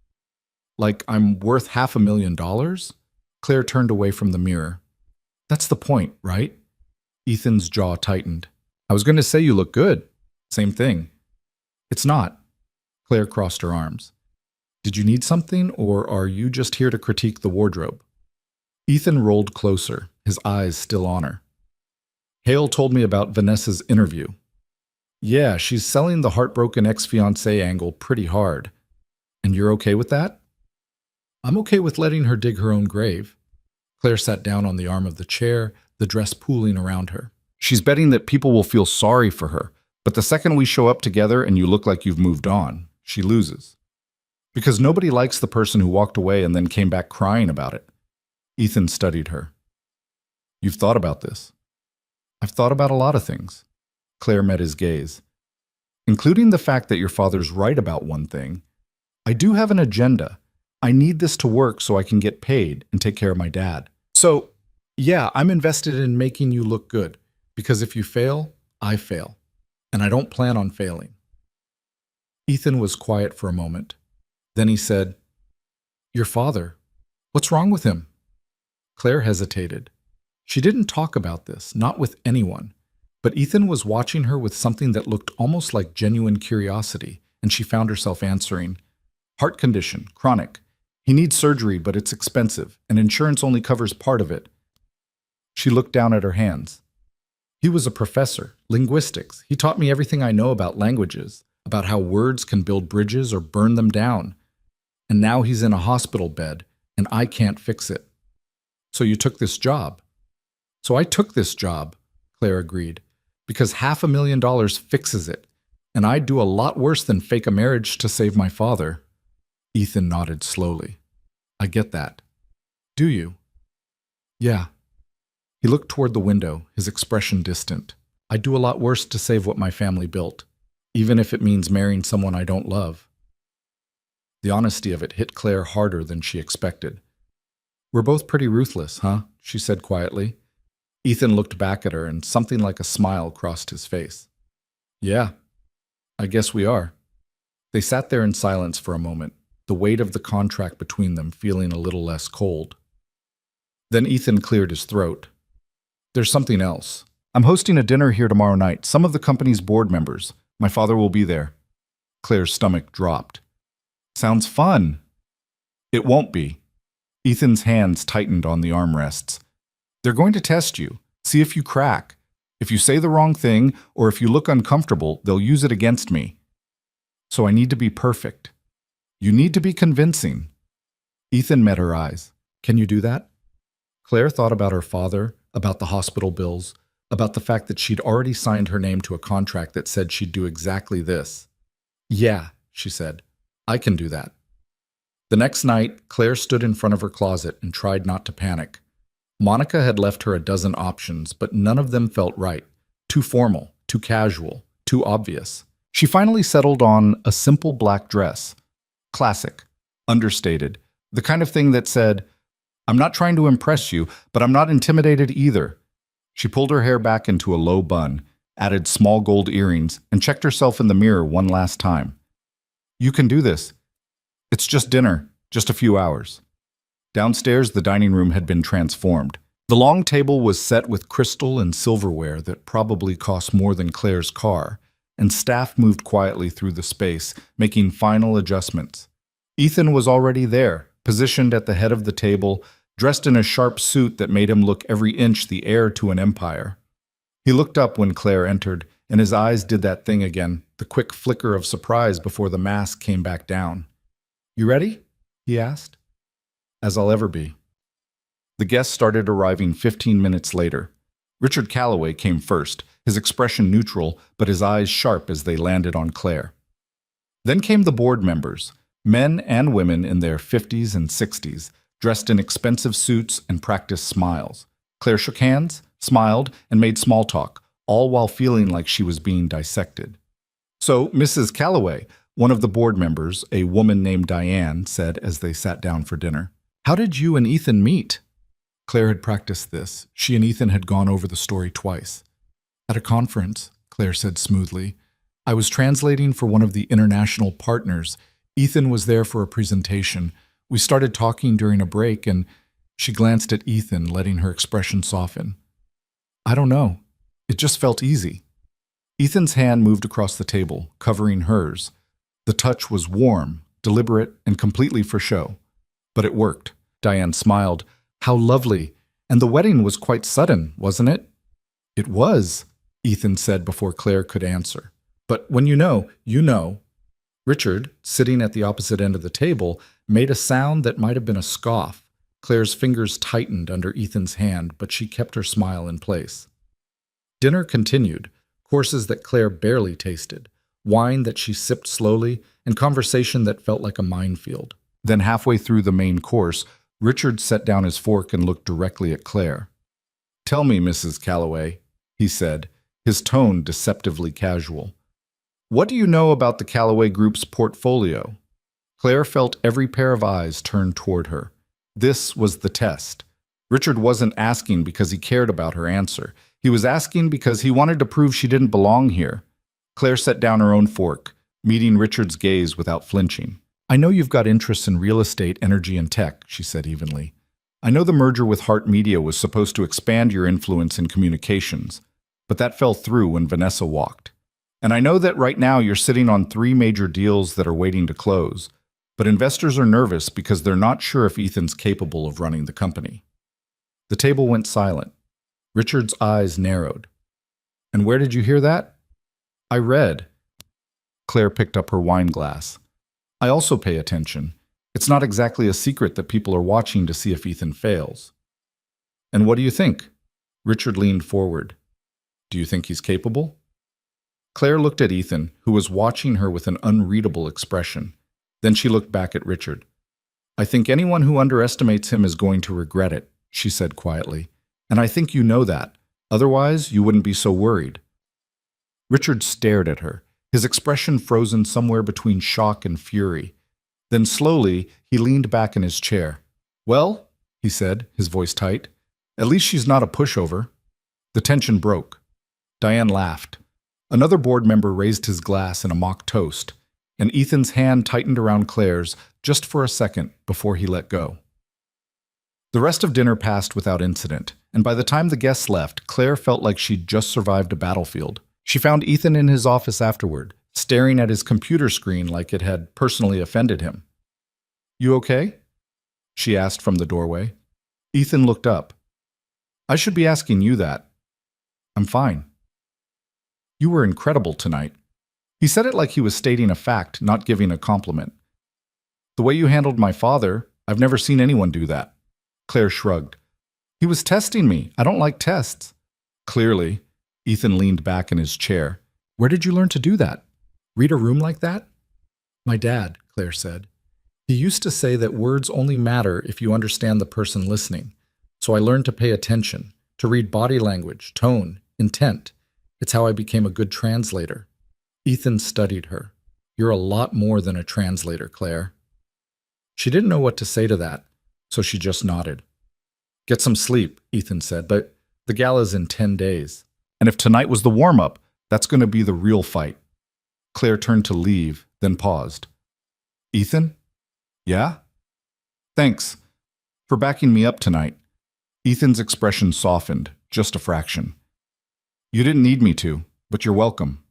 Like I'm worth $500,000? Claire turned away from the mirror. That's the point, right? Ethan's jaw tightened. I was going to say you look good. Same thing. It's not. Claire crossed her arms. Did you need something, or are you just here to critique the wardrobe? Ethan rolled closer, his eyes still on her. Hale told me about Vanessa's interview. Yeah, she's selling the heartbroken ex-fiancé angle pretty hard. And you're okay with that? I'm okay with letting her dig her own grave. Claire sat down on the arm of the chair, the dress pooling around her. She's betting that people will feel sorry for her, but the second we show up together and you look like you've moved on, she loses. Because nobody likes the person who walked away and then came back crying about it. Ethan studied her. You've thought about this. I've thought about a lot of things. Claire met his gaze. Including the fact that your father's right about one thing. I do have an agenda. I need this to work so I can get paid and take care of my dad. So, yeah, I'm invested in making you look good. Because if you fail, I fail. And I don't plan on failing. Ethan was quiet for a moment. Then he said, Your father, what's wrong with him? Claire hesitated. She didn't talk about this, not with anyone. But Ethan was watching her with something that looked almost like genuine curiosity, and she found herself answering, Heart condition, chronic. He needs surgery, but it's expensive, and insurance only covers part of it. She looked down at her hands. He was a professor, linguistics. He taught me everything I know about languages, about how words can build bridges or burn them down. And now he's in a hospital bed, and I can't fix it. So you took this job. So I took this job, Claire agreed, because $500,000 fixes it, and I'd do a lot worse than fake a marriage to save my father. Ethan nodded slowly. I get that. Do you? Yeah. He looked toward the window, his expression distant. I'd do a lot worse to save what my family built, even if it means marrying someone I don't love. The honesty of it hit Claire harder than she expected. We're both pretty ruthless, huh? She said quietly. Ethan looked back at her and something like a smile crossed his face. Yeah, I guess we are. They sat there in silence for a moment, the weight of the contract between them feeling a little less cold. Then Ethan cleared his throat. There's something else. I'm hosting a dinner here tomorrow night, some of the company's board members. My father will be there. Claire's stomach dropped. Sounds fun. It won't be. Ethan's hands tightened on the armrests. They're going to test you, see if you crack. If you say the wrong thing, or if you look uncomfortable, they'll use it against me. So I need to be perfect. You need to be convincing. Ethan met her eyes. Can you do that? Claire thought about her father, about the hospital bills, about the fact that she'd already signed her name to a contract that said she'd do exactly this. Yeah, she said, I can do that. The next night, Claire stood in front of her closet and tried not to panic. Monica had left her a dozen options, but none of them felt right. Too formal, too casual, too obvious. She finally settled on a simple black dress. Classic, understated, the kind of thing that said, I'm not trying to impress you, but I'm not intimidated either. She pulled her hair back into a low bun, added small gold earrings, and checked herself in the mirror one last time. You can do this. It's just dinner, just a few hours. Downstairs, the dining room had been transformed. The long table was set with crystal and silverware that probably cost more than Claire's car, and staff moved quietly through the space, making final adjustments. Ethan was already there, positioned at the head of the table, dressed in a sharp suit that made him look every inch the heir to an empire. He looked up when Claire entered, and his eyes did that thing again, the quick flicker of surprise before the mask came back down. You ready? He asked. As I'll ever be. The guests started arriving 15 minutes later. Richard Calloway came first, his expression neutral, but his eyes sharp as they landed on Claire. Then came the board members, men and women in their 50s and 60s, dressed in expensive suits and practiced smiles. Claire shook hands, smiled, and made small talk, all while feeling like she was being dissected. So, Mrs. Calloway, one of the board members, a woman named Diane, said as they sat down for dinner, How did you and Ethan meet? Claire had practiced this. She and Ethan had gone over the story twice. At a conference, Claire said smoothly. I was translating for one of the international partners. Ethan was there for a presentation. We started talking during a break, and she glanced at Ethan, letting her expression soften. I don't know. It just felt easy. Ethan's hand moved across the table, covering hers. The touch was warm, deliberate, and completely for show. But it worked. Diane smiled. How lovely. And the wedding was quite sudden, wasn't it? It was, Ethan said before Claire could answer. But when you know, you know. Richard, sitting at the opposite end of the table, made a sound that might have been a scoff. Claire's fingers tightened under Ethan's hand, but she kept her smile in place. Dinner continued, courses that Claire barely tasted, wine that she sipped slowly, and conversation that felt like a minefield. Then halfway through the main course, Richard set down his fork and looked directly at Claire. Tell me, Mrs. Calloway, he said, his tone deceptively casual. What do you know about the Calloway Group's portfolio? Claire felt every pair of eyes turned toward her. This was the test. Richard wasn't asking because he cared about her answer. He was asking because he wanted to prove she didn't belong here. Claire set down her own fork, meeting Richard's gaze without flinching. I know you've got interests in real estate, energy, and tech, she said evenly. I know the merger with Hart Media was supposed to expand your influence in communications, but that fell through when Vanessa walked. And I know that right now you're sitting on 3 major deals that are waiting to close, but investors are nervous because they're not sure if Ethan's capable of running the company. The table went silent. Richard's eyes narrowed. And where did you hear that? I read. Claire picked up her wine glass. I also pay attention. It's not exactly a secret that people are watching to see if Ethan fails. And what do you think? Richard leaned forward. Do you think he's capable? Claire looked at Ethan, who was watching her with an unreadable expression. Then she looked back at Richard. I think anyone who underestimates him is going to regret it, she said quietly. And I think you know that. Otherwise, you wouldn't be so worried. Richard stared at her, his expression frozen somewhere between shock and fury. Then slowly, he leaned back in his chair. Well, he said, his voice tight, at least she's not a pushover. The tension broke. Diane laughed. Another board member raised his glass in a mock toast, and Ethan's hand tightened around Claire's just for a second before he let go. The rest of dinner passed without incident, and by the time the guests left, Claire felt like she'd just survived a battlefield. She found Ethan in his office afterward, staring at his computer screen like it had personally offended him. "You okay?" she asked from the doorway. Ethan looked up. "I should be asking you that." "I'm fine." "You were incredible tonight." He said it like he was stating a fact, not giving a compliment. "The way you handled my father, I've never seen anyone do that." Claire shrugged. "He was testing me. I don't like tests." Clearly. Ethan leaned back in his chair. "Where did you learn to do that? Read a room like that?" "My dad," Claire said. "He used to say that words only matter if you understand the person listening. So I learned to pay attention, to read body language, tone, intent. It's how I became a good translator." Ethan studied her. "You're a lot more than a translator, Claire." She didn't know what to say to that, so she just nodded. "Get some sleep," Ethan said, "but the gala's in 10 days. And if tonight was the warm-up, that's going to be the real fight." Claire turned to leave, then paused. "Ethan?" "Yeah?" "Thanks for backing me up tonight." Ethan's expression softened, just a fraction. "You didn't need me to, but you're welcome."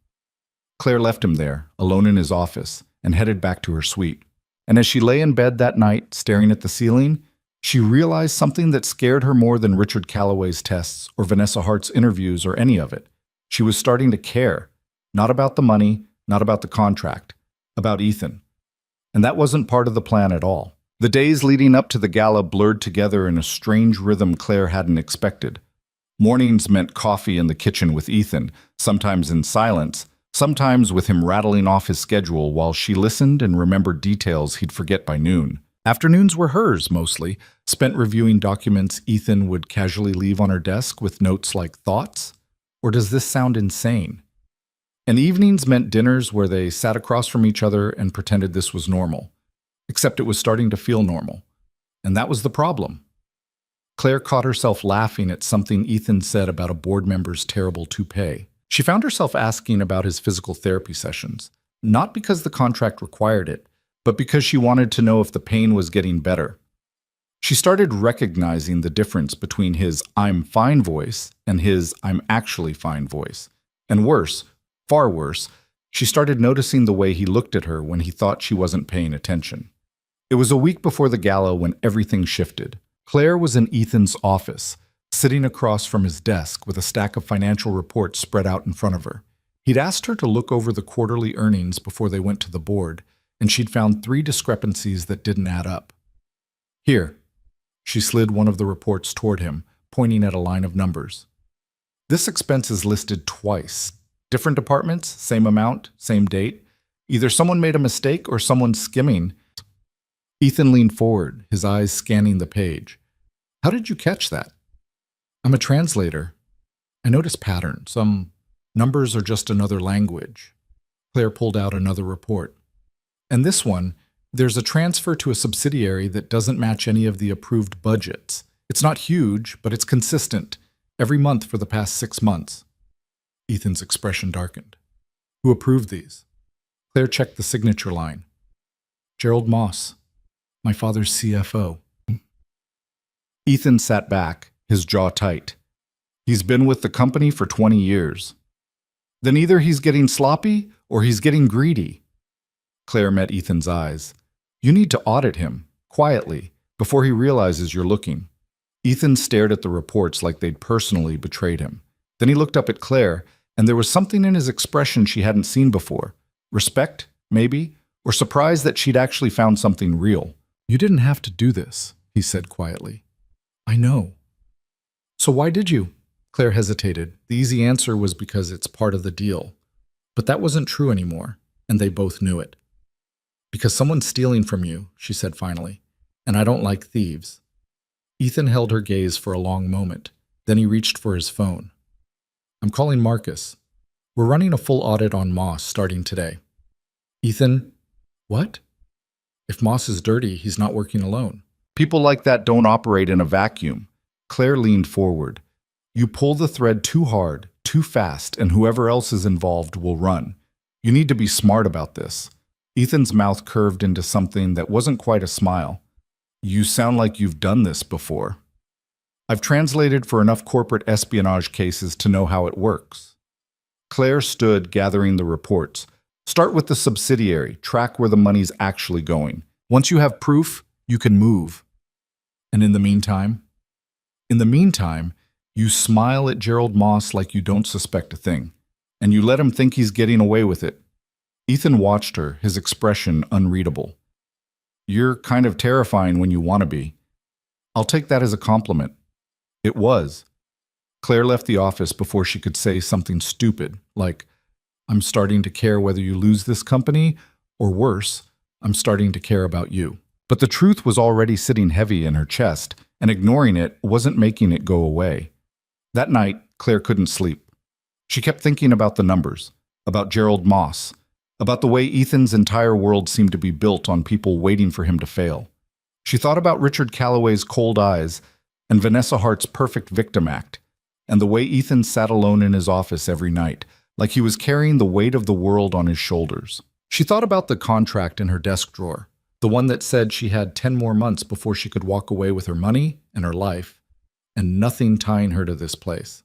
Claire left him there, alone in his office, and headed back to her suite. And as she lay in bed that night, staring at the ceiling, she realized something that scared her more than Richard Calloway's tests or Vanessa Hart's interviews or any of it. She was starting to care, not about the money, not about the contract, about Ethan. And that wasn't part of the plan at all. The days leading up to the gala blurred together in a strange rhythm Claire hadn't expected. Mornings meant coffee in the kitchen with Ethan, sometimes in silence, sometimes with him rattling off his schedule while she listened and remembered details he'd forget by noon. Afternoons were hers, mostly, spent reviewing documents Ethan would casually leave on her desk with notes like thoughts, or does this sound insane? And evenings meant dinners where they sat across from each other and pretended this was normal. Except it was starting to feel normal. And that was the problem. Claire caught herself laughing at something Ethan said about a board member's terrible toupee. She found herself asking about his physical therapy sessions, not because the contract required it, but because she wanted to know if the pain was getting better. She started recognizing the difference between his "I'm fine" voice and his "I'm actually fine" voice. And worse, far worse, she started noticing the way he looked at her when he thought she wasn't paying attention. It was a week before the gala when everything shifted. Claire was in Ethan's office, sitting across from his desk with a stack of financial reports spread out in front of her. He'd asked her to look over the quarterly earnings before they went to the board, and she'd found 3 discrepancies that didn't add up. "Here." She slid one of the reports toward him, pointing at a line of numbers. "This expense is listed twice. Different departments, same amount, same date. Either someone made a mistake or someone's skimming." Ethan leaned forward, his eyes scanning the page. "How did you catch that?" "I'm a translator. I notice patterns. Some numbers are just another language." Claire pulled out another report. "And this one, there's a transfer to a subsidiary that doesn't match any of the approved budgets. It's not huge, but it's consistent, every month for the past 6 months." Ethan's expression darkened. "Who approved these?" Claire checked the signature line. "Gerald Moss, my father's CFO." Ethan sat back, his jaw tight. "He's been with the company for 20 years. Then either he's getting sloppy or he's getting greedy." Claire met Ethan's eyes. "You need to audit him, quietly, before he realizes you're looking." Ethan stared at the reports like they'd personally betrayed him. Then he looked up at Claire, and there was something in his expression she hadn't seen before. Respect, maybe, or surprise that she'd actually found something real. "You didn't have to do this," he said quietly. "I know." "So why did you?" Claire hesitated. The easy answer was because it's part of the deal. But that wasn't true anymore, and they both knew it. "Because someone's stealing from you," she said finally, "and I don't like thieves." Ethan held her gaze for a long moment. Then he reached for his phone. "I'm calling Marcus. We're running a full audit on Moss starting today." "Ethan, what?" "If Moss is dirty, he's not working alone. People like that don't operate in a vacuum." Claire leaned forward. "You pull the thread too hard, too fast, and whoever else is involved will run. You need to be smart about this." Ethan's mouth curved into something that wasn't quite a smile. "You sound like you've done this before." "I've translated for enough corporate espionage cases to know how it works." Claire stood gathering the reports. Start with the subsidiary, track where the money's actually going. Once you have proof, you can move. And in the meantime? In the meantime, you smile at Gerald Moss like you don't suspect a thing, and you let him think he's getting away with it. Ethan watched her, his expression unreadable. You're kind of terrifying when you want to be. I'll take that as a compliment. It was. Claire left the office before she could say something stupid, like, I'm starting to care whether you lose this company, or worse, I'm starting to care about you. But the truth was already sitting heavy in her chest, and ignoring it wasn't making it go away. That night, Claire couldn't sleep. She kept thinking about the numbers, about Gerald Moss, about the way Ethan's entire world seemed to be built on people waiting for him to fail. She thought about Richard Calloway's cold eyes and Vanessa Hart's perfect victim act, and the way Ethan sat alone in his office every night, like he was carrying the weight of the world on his shoulders. She thought about the contract in her desk drawer, the one that said she had 10 more months before she could walk away with her money and her life, and nothing tying her to this place.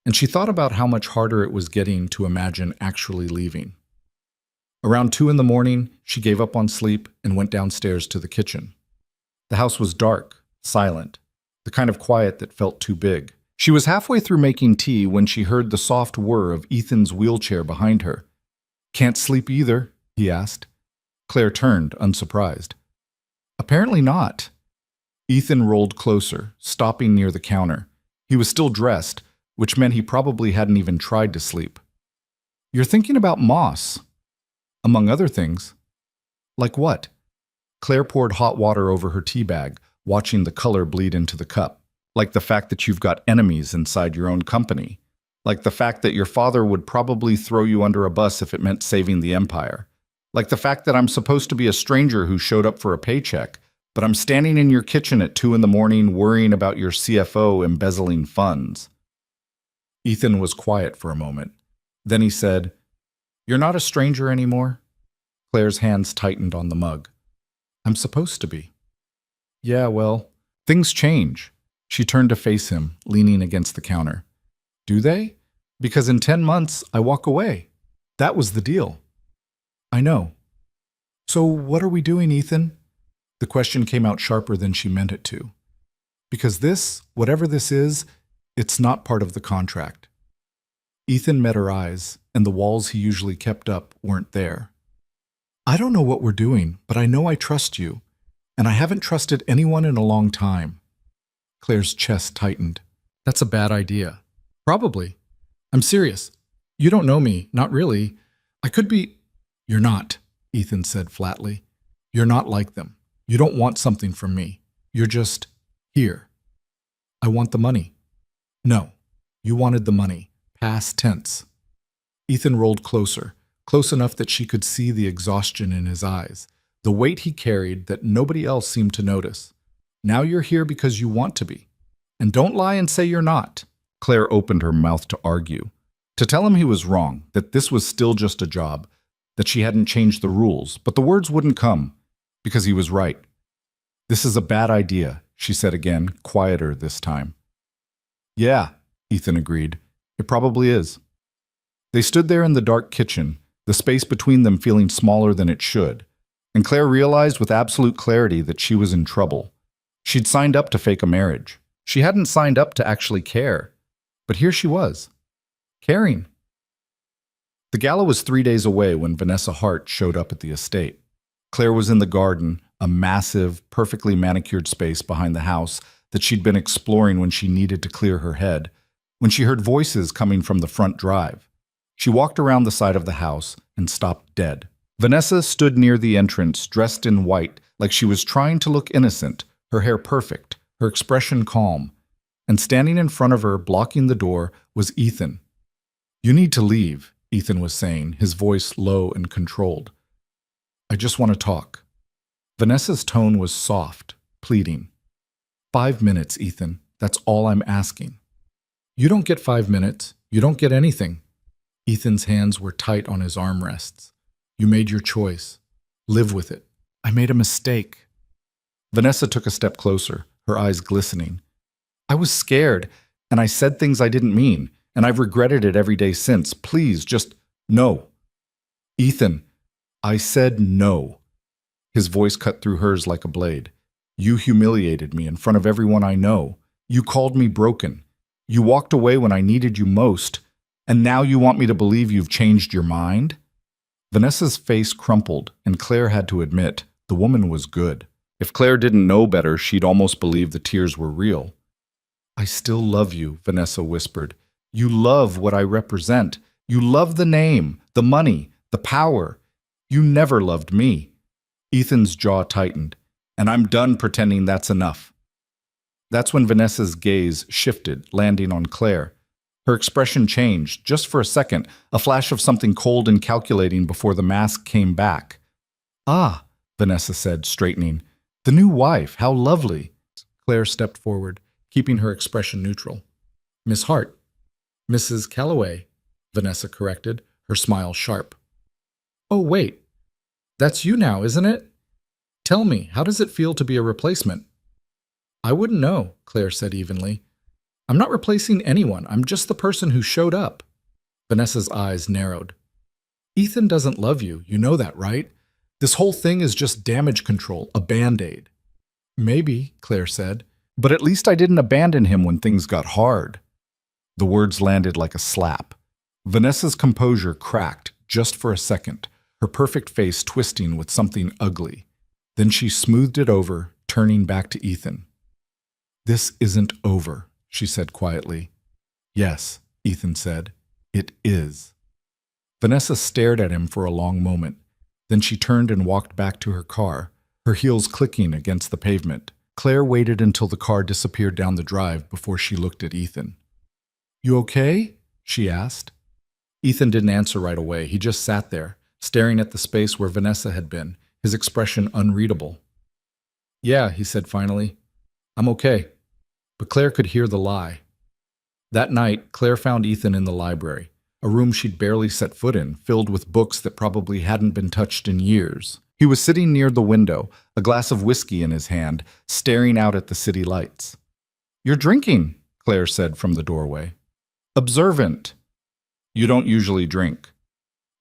And she thought about how much harder it was getting to imagine actually leaving. Around 2 in the morning, she gave up on sleep and went downstairs to the kitchen. The house was dark, silent, the kind of quiet that felt too big. She was halfway through making tea when she heard the soft whir of Ethan's wheelchair behind her. Can't sleep either, he asked. Claire turned, unsurprised. Apparently not. Ethan rolled closer, stopping near the counter. He was still dressed, which meant he probably hadn't even tried to sleep. You're thinking about Moss. Among other things. Like what? Claire poured hot water over her tea bag, watching the color bleed into the cup. Like the fact that you've got enemies inside your own company. Like the fact that your father would probably throw you under a bus if it meant saving the empire. Like the fact that I'm supposed to be a stranger who showed up for a paycheck, but I'm standing in your kitchen at 2 in the morning worrying about your CFO embezzling funds. Ethan was quiet for a moment. Then he said, You're not a stranger anymore? Claire's hands tightened on the mug. I'm supposed to be. Yeah, well, things change. She turned to face him, leaning against the counter. Do they? Because in 10 months, I walk away. That was the deal. I know. So what are we doing, Ethan? The question came out sharper than she meant it to. Because this, whatever this is, it's not part of the contract. Ethan met her eyes, and the walls he usually kept up weren't there. I don't know what we're doing, but I know I trust you, and I haven't trusted anyone in a long time. Claire's chest tightened. That's a bad idea. Probably. I'm serious. You don't know me, not really. I could be... You're not, Ethan said flatly. You're not like them. You don't want something from me. You're just here. I want the money. No, you wanted the money. Past tense. Ethan rolled closer, close enough that she could see the exhaustion in his eyes, the weight he carried that nobody else seemed to notice. Now you're here because you want to be. And don't lie and say you're not. Claire opened her mouth to argue, to tell him he was wrong, that this was still just a job, that she hadn't changed the rules, but the words wouldn't come, because he was right. This is a bad idea, she said again, quieter this time. Yeah, Ethan agreed. It probably is. They stood there in the dark kitchen, the space between them feeling smaller than it should, and Claire realized with absolute clarity that she was in trouble. She'd signed up to fake a marriage. She hadn't signed up to actually care. But here she was, caring. The gala was 3 days away when Vanessa Hart showed up at the estate. Claire was in the garden, a massive, perfectly manicured space behind the house that she'd been exploring when she needed to clear her head, when she heard voices coming from the front drive. She walked around the side of the house and stopped dead. Vanessa stood near the entrance, dressed in white, like she was trying to look innocent, her hair perfect, her expression calm. And standing in front of her, blocking the door, was Ethan. You need to leave, Ethan was saying, his voice low and controlled. I just want to talk. Vanessa's tone was soft, pleading. 5 minutes, Ethan. That's all I'm asking. You don't get 5 minutes. You don't get anything. Ethan's hands were tight on his armrests. You made your choice. Live with it. I made a mistake. Vanessa took a step closer, her eyes glistening. I was scared, and I said things I didn't mean, and I've regretted it every day since. Please, just no. Ethan, I said no. His voice cut through hers like a blade. You humiliated me in front of everyone I know. You called me broken. You walked away when I needed you most, and now you want me to believe you've changed your mind? Vanessa's face crumpled, and Claire had to admit the woman was good. If Claire didn't know better, she'd almost believe the tears were real. I still love you, Vanessa whispered. You love what I represent. You love the name, the money, the power. You never loved me. Ethan's jaw tightened. And I'm done pretending that's enough. That's when Vanessa's gaze shifted, landing on Claire. Her expression changed, just for a second, a flash of something cold and calculating before the mask came back. Ah, Vanessa said, straightening. The new wife, how lovely. Claire stepped forward, keeping her expression neutral. Miss Hart. Mrs. Calloway, Vanessa corrected, her smile sharp. Oh, wait. That's you now, isn't it? Tell me, how does it feel to be a replacement? I wouldn't know, Claire said evenly. I'm not replacing anyone. I'm just the person who showed up. Vanessa's eyes narrowed. Ethan doesn't love you. You know that, right? This whole thing is just damage control, a Band-Aid. Maybe, Claire said, but at least I didn't abandon him when things got hard. The words landed like a slap. Vanessa's composure cracked just for a second, her perfect face twisting with something ugly. Then she smoothed it over, turning back to Ethan. This isn't over, she said quietly. Yes, Ethan said. It is. Vanessa stared at him for a long moment. Then she turned and walked back to her car, her heels clicking against the pavement. Claire waited until the car disappeared down the drive before she looked at Ethan. You okay? She asked. Ethan didn't answer right away. He just sat there, staring at the space where Vanessa had been, his expression unreadable. Yeah, he said finally. I'm okay. But Claire could hear the lie. That night, Claire found Ethan in the library, a room she'd barely set foot in, filled with books that probably hadn't been touched in years. He was sitting near the window, a glass of whiskey in his hand, staring out at the city lights. You're drinking, Claire said from the doorway. Observant. You don't usually drink.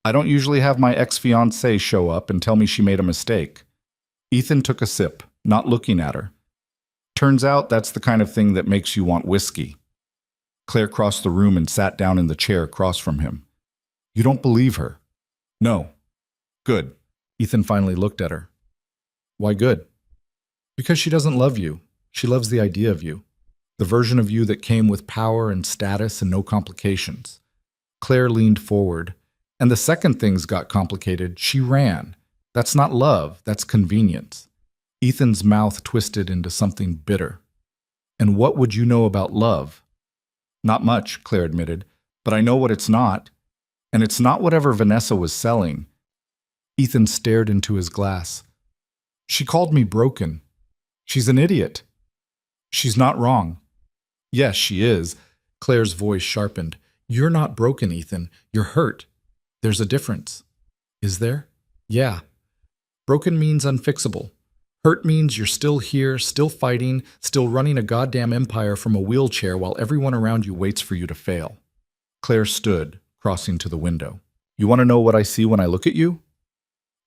I don't usually have my ex-fiancée show up and tell me she made a mistake. Ethan took a sip, not looking at her. Turns out that's the kind of thing that makes you want whiskey. Claire crossed the room and sat down in the chair across from him. You don't believe her? No. Good. Ethan finally looked at her. Why good? Because she doesn't love you. She loves the idea of you. The version of you that came with power and status and no complications. Claire leaned forward. And the second things got complicated, she ran. That's not love, that's convenience. Ethan's mouth twisted into something bitter. And what would you know about love? Not much, Claire admitted, but I know what it's not. And it's not whatever Vanessa was selling. Ethan stared into his glass. She called me broken. She's an idiot. She's not wrong. Yes, she is. Claire's voice sharpened. You're not broken, Ethan. You're hurt. There's a difference. Is there? Yeah. Broken means unfixable. Hurt means you're still here, still fighting, still running a goddamn empire from a wheelchair while everyone around you waits for you to fail. Claire stood, crossing to the window. You want to know what I see when I look at you?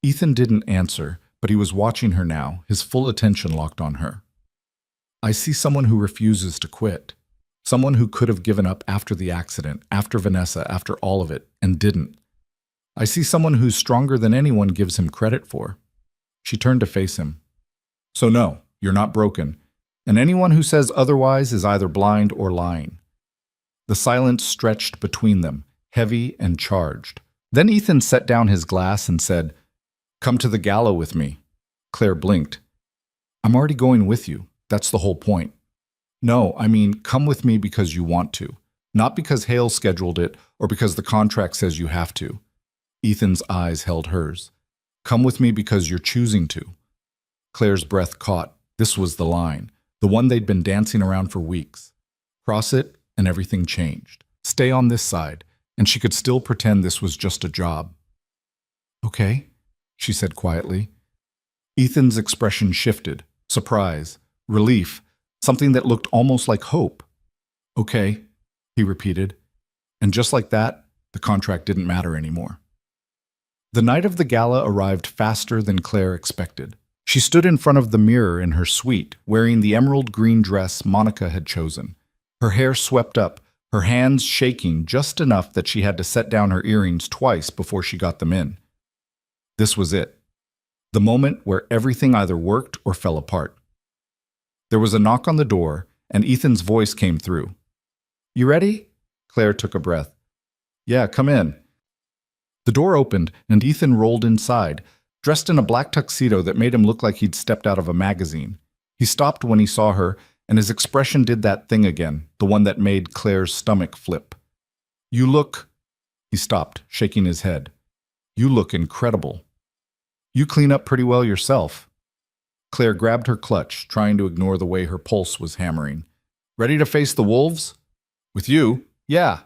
Ethan didn't answer, but he was watching her now, his full attention locked on her. I see someone who refuses to quit. Someone who could have given up after the accident, after Vanessa, after all of it, and didn't. I see someone who's stronger than anyone gives him credit for. She turned to face him. So no, you're not broken, and anyone who says otherwise is either blind or lying. The silence stretched between them, heavy and charged. Then Ethan set down his glass and said, Come to the gala with me. Claire blinked. I'm already going with you. That's the whole point. No, I mean, come with me because you want to, not because Hale scheduled it or because the contract says you have to. Ethan's eyes held hers. Come with me because you're choosing to. Claire's breath caught. This was the line, the one they'd been dancing around for weeks. Cross it, and everything changed. Stay on this side, and she could still pretend this was just a job. Okay, she said quietly. Ethan's expression shifted. Surprise, relief, something that looked almost like hope. Okay, he repeated. And just like that, the contract didn't matter anymore. The night of the gala arrived faster than Claire expected. She stood in front of the mirror in her suite, wearing the emerald green dress Monica had chosen. Her hair swept up, her hands shaking just enough that she had to set down her earrings twice before she got them in. This was it. The moment where everything either worked or fell apart. There was a knock on the door, and Ethan's voice came through. "You ready?" Claire took a breath. "Yeah, come in." The door opened, and Ethan rolled inside, dressed in a black tuxedo that made him look like he'd stepped out of a magazine. He stopped when he saw her, and his expression did that thing again, the one that made Claire's stomach flip. "You look—" He stopped, shaking his head. "You look incredible. You clean up pretty well yourself." Claire grabbed her clutch, trying to ignore the way her pulse was hammering. "Ready to face the wolves?" "With you?" "Yeah."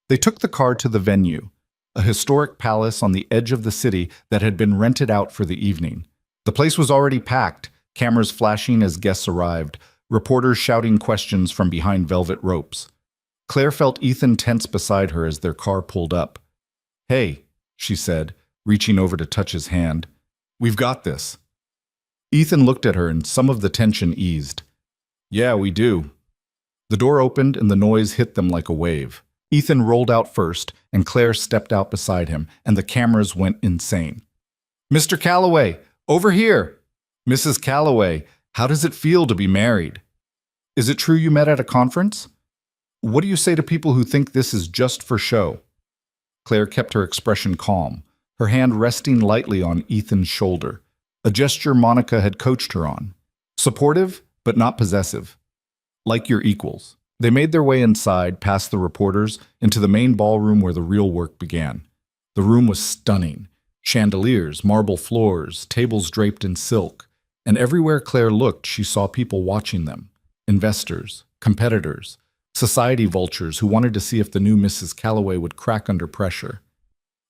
They took the car to the venue, a historic palace on the edge of the city that had been rented out for the evening. The place was already packed, cameras flashing as guests arrived, reporters shouting questions from behind velvet ropes. Claire felt Ethan tense beside her as their car pulled up. "Hey," she said, reaching over to touch his hand. "We've got this." Ethan looked at her and some of the tension eased. "Yeah, we do." The door opened and the noise hit them like a wave. Ethan rolled out first, and Claire stepped out beside him, and the cameras went insane. "Mr. Calloway, over here!" "Mrs. Calloway, how does it feel to be married? Is it true you met at a conference? What do you say to people who think this is just for show?" Claire kept her expression calm, her hand resting lightly on Ethan's shoulder, a gesture Monica had coached her on. Supportive, but not possessive. Like your equals. They made their way inside, past the reporters, into the main ballroom where the real work began. The room was stunning. Chandeliers, marble floors, tables draped in silk. And everywhere Claire looked, she saw people watching them. Investors, competitors, society vultures who wanted to see if the new Mrs. Calloway would crack under pressure.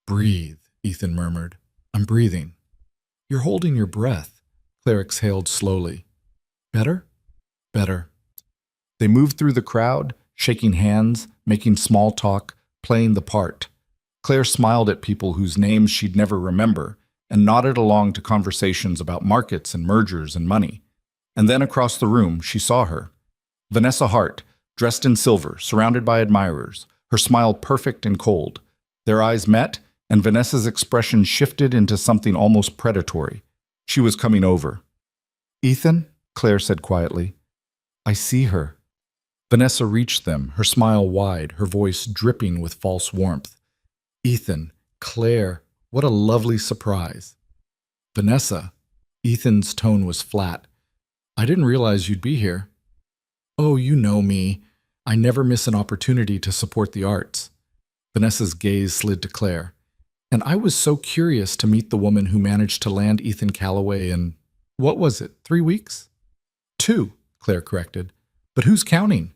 "Breathe," Ethan murmured. "I'm breathing." "You're holding your breath," Claire exhaled slowly. "Better?" "Better." They moved through the crowd, shaking hands, making small talk, playing the part. Claire smiled at people whose names she'd never remember and nodded along to conversations about markets and mergers and money. And then across the room, she saw her. Vanessa Hart, dressed in silver, surrounded by admirers, her smile perfect and cold. Their eyes met, and Vanessa's expression shifted into something almost predatory. She was coming over. "Ethan," Claire said quietly, "I see her." Vanessa reached them, her smile wide, her voice dripping with false warmth. "Ethan, Claire, what a lovely surprise." "Vanessa," Ethan's tone was flat. "I didn't realize you'd be here." "Oh, you know me. I never miss an opportunity to support the arts." Vanessa's gaze slid to Claire. "And I was so curious to meet the woman who managed to land Ethan Calloway in, what was it, 3 weeks?" "2," Claire corrected. "But who's counting?"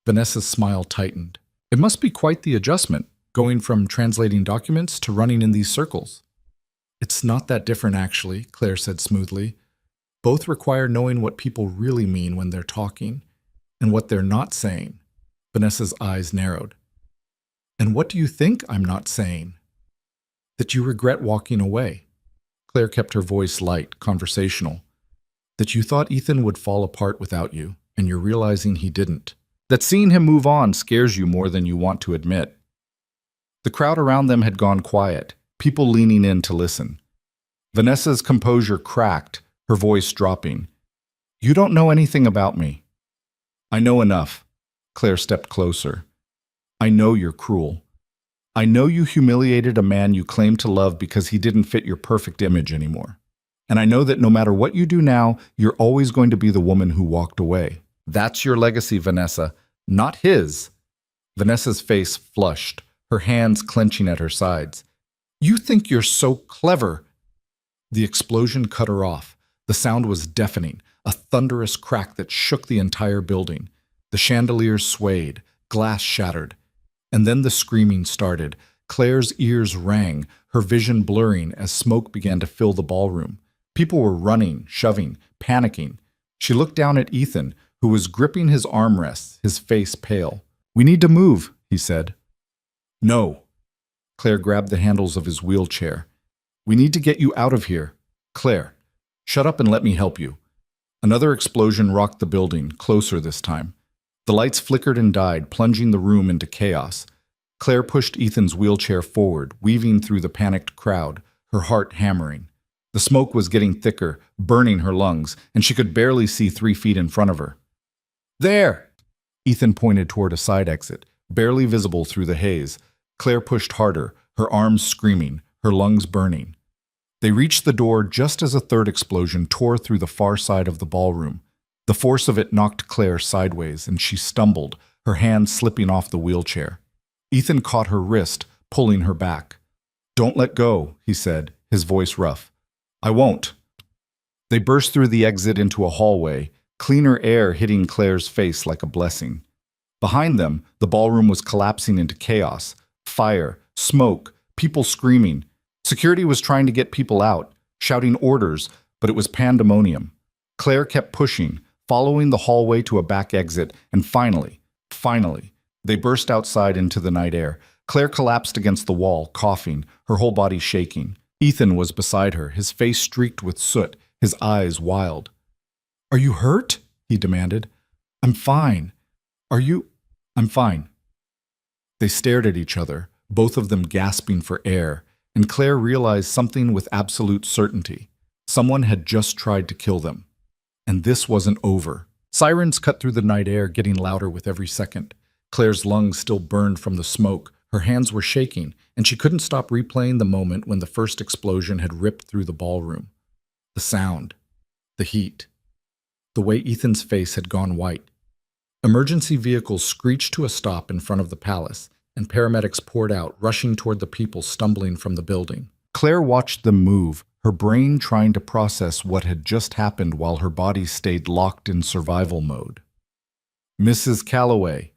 Vanessa's smile tightened. "It must be quite the adjustment, going from translating documents to running in these circles." "It's not that different, actually," Claire said smoothly. "Both require knowing what people really mean when they're talking, and what they're not saying." Vanessa's eyes narrowed. "And what do you think I'm not saying?" "That you regret walking away." Claire kept her voice light, conversational. "That you thought Ethan would fall apart without you, and you're realizing he didn't. That seeing him move on scares you more than you want to admit." The crowd around them had gone quiet, people leaning in to listen. Vanessa's composure cracked, her voice dropping. "You don't know anything about me." "I know enough." Claire stepped closer. "I know you're cruel. I know you humiliated a man you claimed to love because he didn't fit your perfect image anymore. And I know that no matter what you do now, you're always going to be the woman who walked away. That's your legacy, Vanessa, not his." Vanessa's face flushed, her hands clenching at her sides. "You think you're so clever." The explosion cut her off. The sound was deafening, a thunderous crack that shook the entire building. The chandeliers swayed, glass shattered. And then the screaming started. Claire's ears rang, her vision blurring as smoke began to fill the ballroom. People were running, shoving, panicking. She looked down at Ethan, who was gripping his armrests, his face pale. "We need to move," he said. No. Claire grabbed the handles of his wheelchair. We need to get you out of here. Claire, shut up and let me help you. Another explosion rocked the building, closer this time. The lights flickered and died, plunging the room into chaos. Claire pushed Ethan's wheelchair forward, weaving through the panicked crowd, her heart hammering. The smoke was getting thicker, burning her lungs, and she could barely see 3 feet in front of her. There! Ethan pointed toward a side exit, barely visible through the haze. Claire pushed harder, her arms screaming, her lungs burning. They reached the door just as a third explosion tore through the far side of the ballroom. The force of it knocked Claire sideways, and she stumbled, her hand slipping off the wheelchair. Ethan caught her wrist, pulling her back. Don't let go, he said, his voice rough. I won't. They burst through the exit into a hallway, cleaner air hitting Claire's face like a blessing. Behind them, the ballroom was collapsing into chaos. Fire, smoke, people screaming. Security was trying to get people out, shouting orders, but it was pandemonium. Claire kept pushing, following the hallway to a back exit, and finally, they burst outside into the night air. Claire collapsed against the wall, coughing, her whole body shaking. Ethan was beside her, his face streaked with soot, his eyes wild. Are you hurt? He demanded. I'm fine. Are you? I'm fine. They stared at each other, both of them gasping for air, and Claire realized something with absolute certainty. Someone had just tried to kill them. And this wasn't over. Sirens cut through the night air, getting louder with every second. Claire's lungs still burned from the smoke. Her hands were shaking, and she couldn't stop replaying the moment when the first explosion had ripped through the ballroom. The sound. The heat. The way Ethan's face had gone white. Emergency vehicles screeched to a stop in front of the palace, and paramedics poured out, rushing toward the people stumbling from the building. Claire watched them move, her brain trying to process what had just happened while her body stayed locked in survival mode. Mrs. Calloway.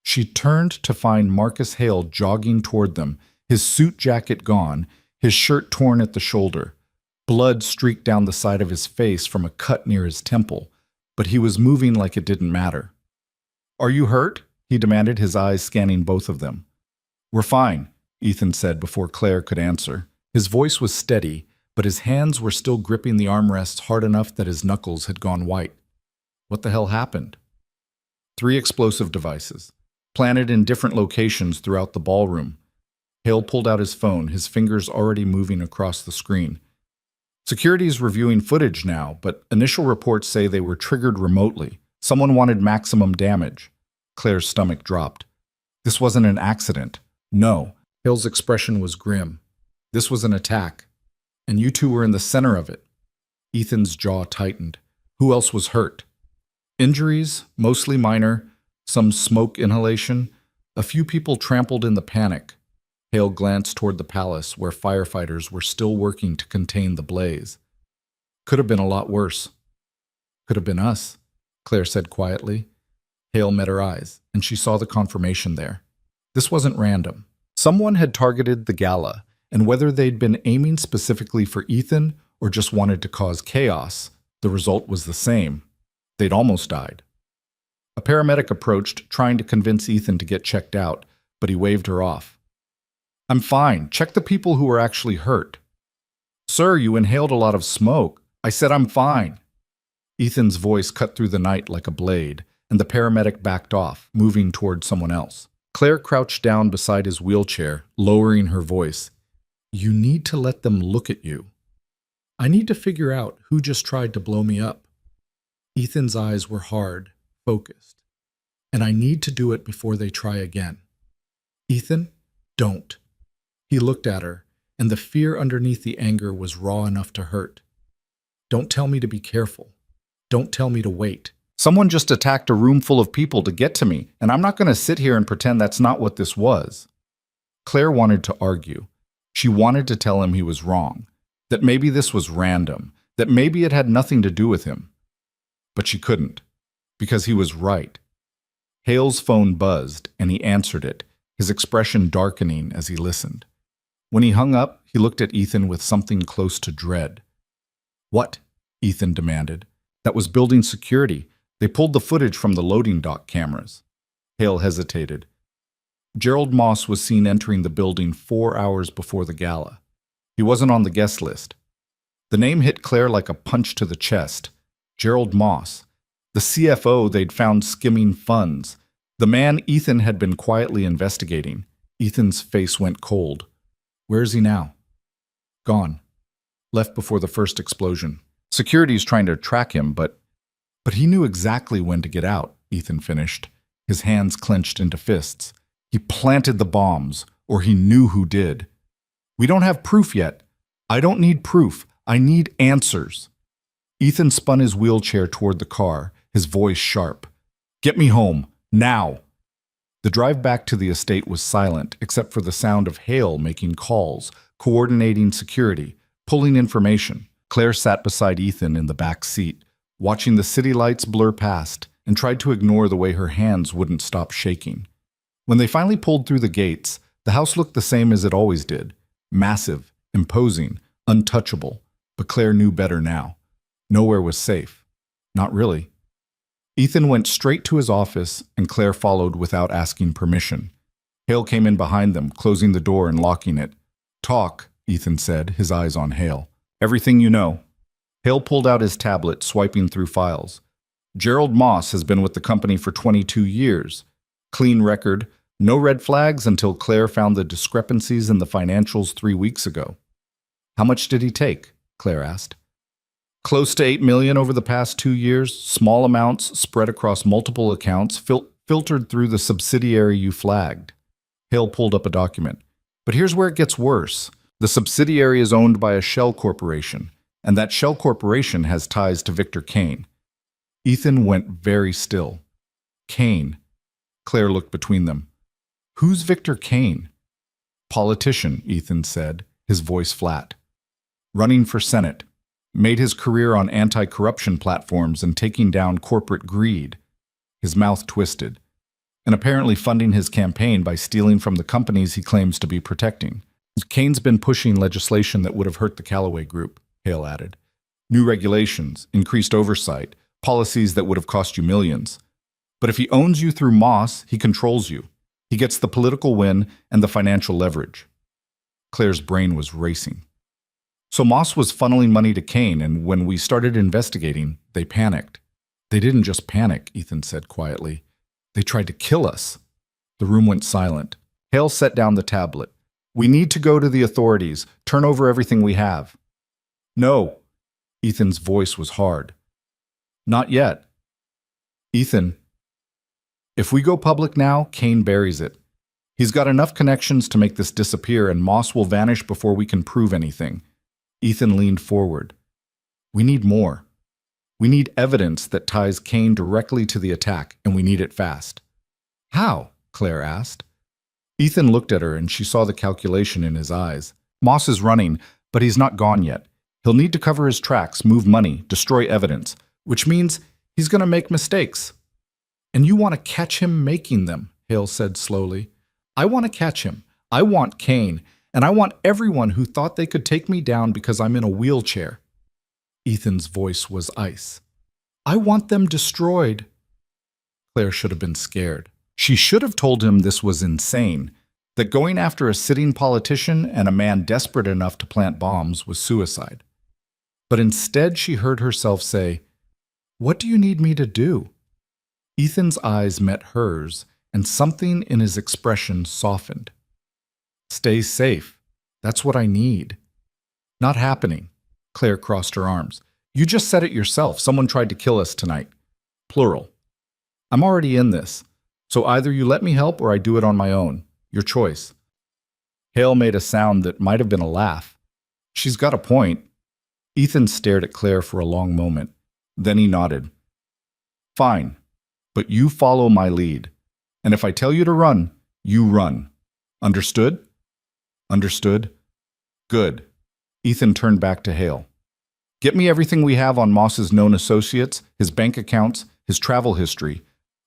She turned to find Marcus Hale jogging toward them, his suit jacket gone, his shirt torn at the shoulder. Blood streaked down the side of his face from a cut near his temple, but he was moving like it didn't matter. Are you hurt? He demanded, his eyes scanning both of them. We're fine, Ethan said before Claire could answer. His voice was steady, but his hands were still gripping the armrests hard enough that his knuckles had gone white. What the hell happened? 3 explosive devices, planted in different locations throughout the ballroom. Hale pulled out his phone, his fingers already moving across the screen. Security's reviewing footage now, but initial reports say they were triggered remotely. Someone wanted maximum damage. Claire's stomach dropped. This wasn't an accident. No. Hale's expression was grim. This was an attack. And you two were in the center of it. Ethan's jaw tightened. Who else was hurt? Injuries, mostly minor, some smoke inhalation. A few people trampled in the panic. Hale glanced toward the palace, where firefighters were still working to contain the blaze. Could have been a lot worse. Could have been us, Claire said quietly. Hale met her eyes, and she saw the confirmation there. This wasn't random. Someone had targeted the gala, and whether they'd been aiming specifically for Ethan or just wanted to cause chaos, the result was the same. They'd almost died. A paramedic approached, trying to convince Ethan to get checked out, but he waved her off. I'm fine. Check the people who were actually hurt. Sir, you inhaled a lot of smoke. I said I'm fine. Ethan's voice cut through the night like a blade, and the paramedic backed off, moving toward someone else. Claire crouched down beside his wheelchair, lowering her voice. You need to let them look at you. I need to figure out who just tried to blow me up. Ethan's eyes were hard, focused. And I need to do it before they try again. Ethan, don't. He looked at her, and the fear underneath the anger was raw enough to hurt. Don't tell me to be careful. Don't tell me to wait. Someone just attacked a room full of people to get to me, and I'm not going to sit here and pretend that's not what this was. Claire wanted to argue. She wanted to tell him he was wrong, that maybe this was random, that maybe it had nothing to do with him. But she couldn't, because he was right. Hale's phone buzzed, and he answered it, his expression darkening as he listened. When he hung up, he looked at Ethan with something close to dread. What? Ethan demanded. That was building security. They pulled the footage from the loading dock cameras. Hale hesitated. Gerald Moss was seen entering the building 4 hours before the gala. He wasn't on the guest list. The name hit Claire like a punch to the chest. Gerald Moss, the CFO they'd found skimming funds, the man Ethan had been quietly investigating. Ethan's face went cold. Where is he now? Gone. Left before the first explosion. Security's trying to track him, but he knew exactly when to get out, Ethan finished, his hands clenched into fists. He planted the bombs, or he knew who did. We don't have proof yet. I don't need proof. I need answers. Ethan spun his wheelchair toward the car, his voice sharp. Get me home, now. The drive back to the estate was silent, except for the sound of Hale making calls, coordinating security, pulling information. Claire sat beside Ethan in the back seat, watching the city lights blur past, and tried to ignore the way her hands wouldn't stop shaking. When they finally pulled through the gates, the house looked the same as it always did. Massive, imposing, untouchable. But Claire knew better now. Nowhere was safe. Not really. Ethan went straight to his office, and Claire followed without asking permission. Hale came in behind them, closing the door and locking it. Talk, Ethan said, his eyes on Hale. Everything you know. Hale pulled out his tablet, swiping through files. Gerald Moss has been with the company for 22 years. Clean record. No red flags until Claire found the discrepancies in the financials 3 weeks ago. How much did he take? Claire asked. Close to $8 million over the past 2 years, small amounts spread across multiple accounts, filtered through the subsidiary you flagged. Hale pulled up a document. But here's where it gets worse. The subsidiary is owned by a shell corporation, and that shell corporation has ties to Victor Kane. Ethan went very still. Kane. Claire looked between them. Who's Victor Kane? Politician, Ethan said, his voice flat. Running for Senate. Made his career on anti-corruption platforms and taking down corporate greed. His mouth twisted. And apparently funding his campaign by stealing from the companies he claims to be protecting. Kane's been pushing legislation that would have hurt the Callaway Group, Hale added. New regulations, increased oversight, policies that would have cost you millions. But if he owns you through Moss, he controls you. He gets the political win and the financial leverage. Claire's brain was racing. So Moss was funneling money to Kane, and when we started investigating, they panicked. They didn't just panic, Ethan said quietly. They tried to kill us. The room went silent. Hale set down the tablet. We need to go to the authorities, turn over everything we have. No. Ethan's voice was hard. Not yet. Ethan, if we go public now, Kane buries it. He's got enough connections to make this disappear, and Moss will vanish before we can prove anything. Ethan leaned forward. We need more. We need evidence that ties Kane directly to the attack, and we need it fast. How? Claire asked. Ethan looked at her, and she saw the calculation in his eyes. Moss is running, but he's not gone yet. He'll need to cover his tracks, move money, destroy evidence, which means he's going to make mistakes. And you want to catch him making them, Hale said slowly. I want to catch him. I want Kane, and I want everyone who thought they could take me down because I'm in a wheelchair. Ethan's voice was ice. I want them destroyed. Claire should have been scared. She should have told him this was insane, that going after a sitting politician and a man desperate enough to plant bombs was suicide. But instead she heard herself say, What do you need me to do? Ethan's eyes met hers, and something in his expression softened. Stay safe. That's what I need. Not happening. Claire crossed her arms. You just said it yourself. Someone tried to kill us tonight. Plural. I'm already in this. So either you let me help or I do it on my own. Your choice. Hale made a sound that might have been a laugh. She's got a point. Ethan stared at Claire for a long moment. Then he nodded. Fine. But you follow my lead. And if I tell you to run, you run. Understood? Understood? Good. Ethan turned back to Hale. Get me everything we have on Moss's known associates, his bank accounts, his travel history.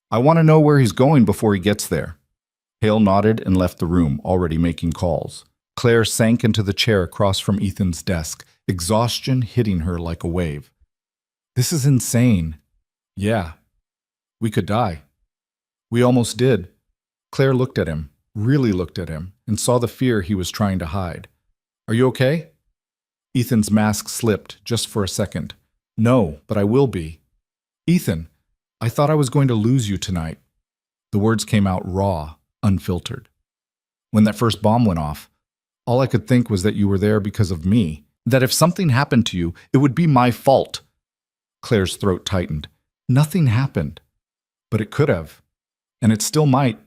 I want to know where he's going before he gets there. Hale nodded and left the room, already making calls. Claire sank into the chair across from Ethan's desk, exhaustion hitting her like a wave. This is insane. Yeah. We could die. We almost did. Claire looked at him. really looked at him and saw the fear he was trying to hide. Are you okay? Ethan's mask slipped just for a second. No, but I will be. Ethan, I thought I was going to lose you tonight. The words came out raw, unfiltered. When that first bomb went off, all I could think was that you were there because of me, that if something happened to you, it would be my fault. Claire's throat tightened. Nothing happened. But it could have. And it still might.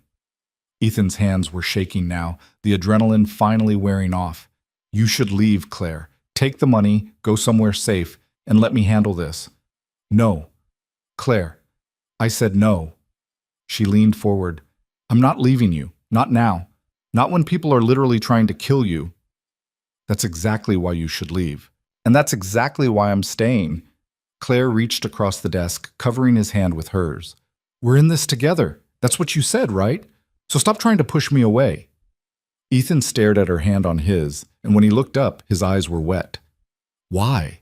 Ethan's hands were shaking now, the adrenaline finally wearing off. You should leave, Claire. Take the money, go somewhere safe, and let me handle this. No. Claire. I said no. She leaned forward. I'm not leaving you. Not now. Not when people are literally trying to kill you. That's exactly why you should leave. And that's exactly why I'm staying. Claire reached across the desk, covering his hand with hers. We're in this together. That's what you said, right? So stop trying to push me away. Ethan stared at her hand on his, and when he looked up, his eyes were wet. Why?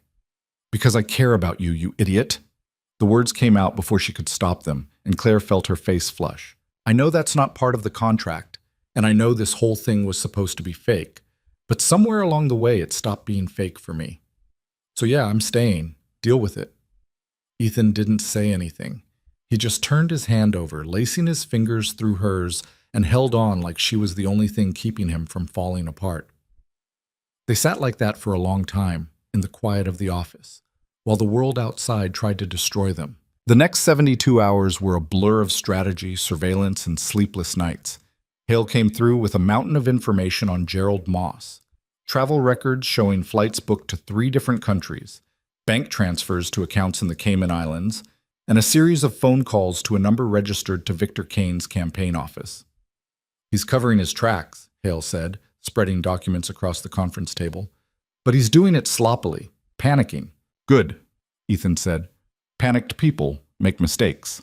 Because I care about you, you idiot. The words came out before she could stop them, and Claire felt her face flush. I know that's not part of the contract, and I know this whole thing was supposed to be fake, but somewhere along the way it stopped being fake for me. So yeah, I'm staying. Deal with it. Ethan didn't say anything. He just turned his hand over, lacing his fingers through hers, and held on like she was the only thing keeping him from falling apart. They sat like that for a long time, in the quiet of the office, while the world outside tried to destroy them. The next 72 hours were a blur of strategy, surveillance, and sleepless nights. Hale came through with a mountain of information on Gerald Moss. Travel records showing flights booked to 3 different countries, bank transfers to accounts in the Cayman Islands, and a series of phone calls to a number registered to Victor Kane's campaign office. He's covering his tracks, Hale said, spreading documents across the conference table. But he's doing it sloppily, panicking. Good, Ethan said. Panicked people make mistakes.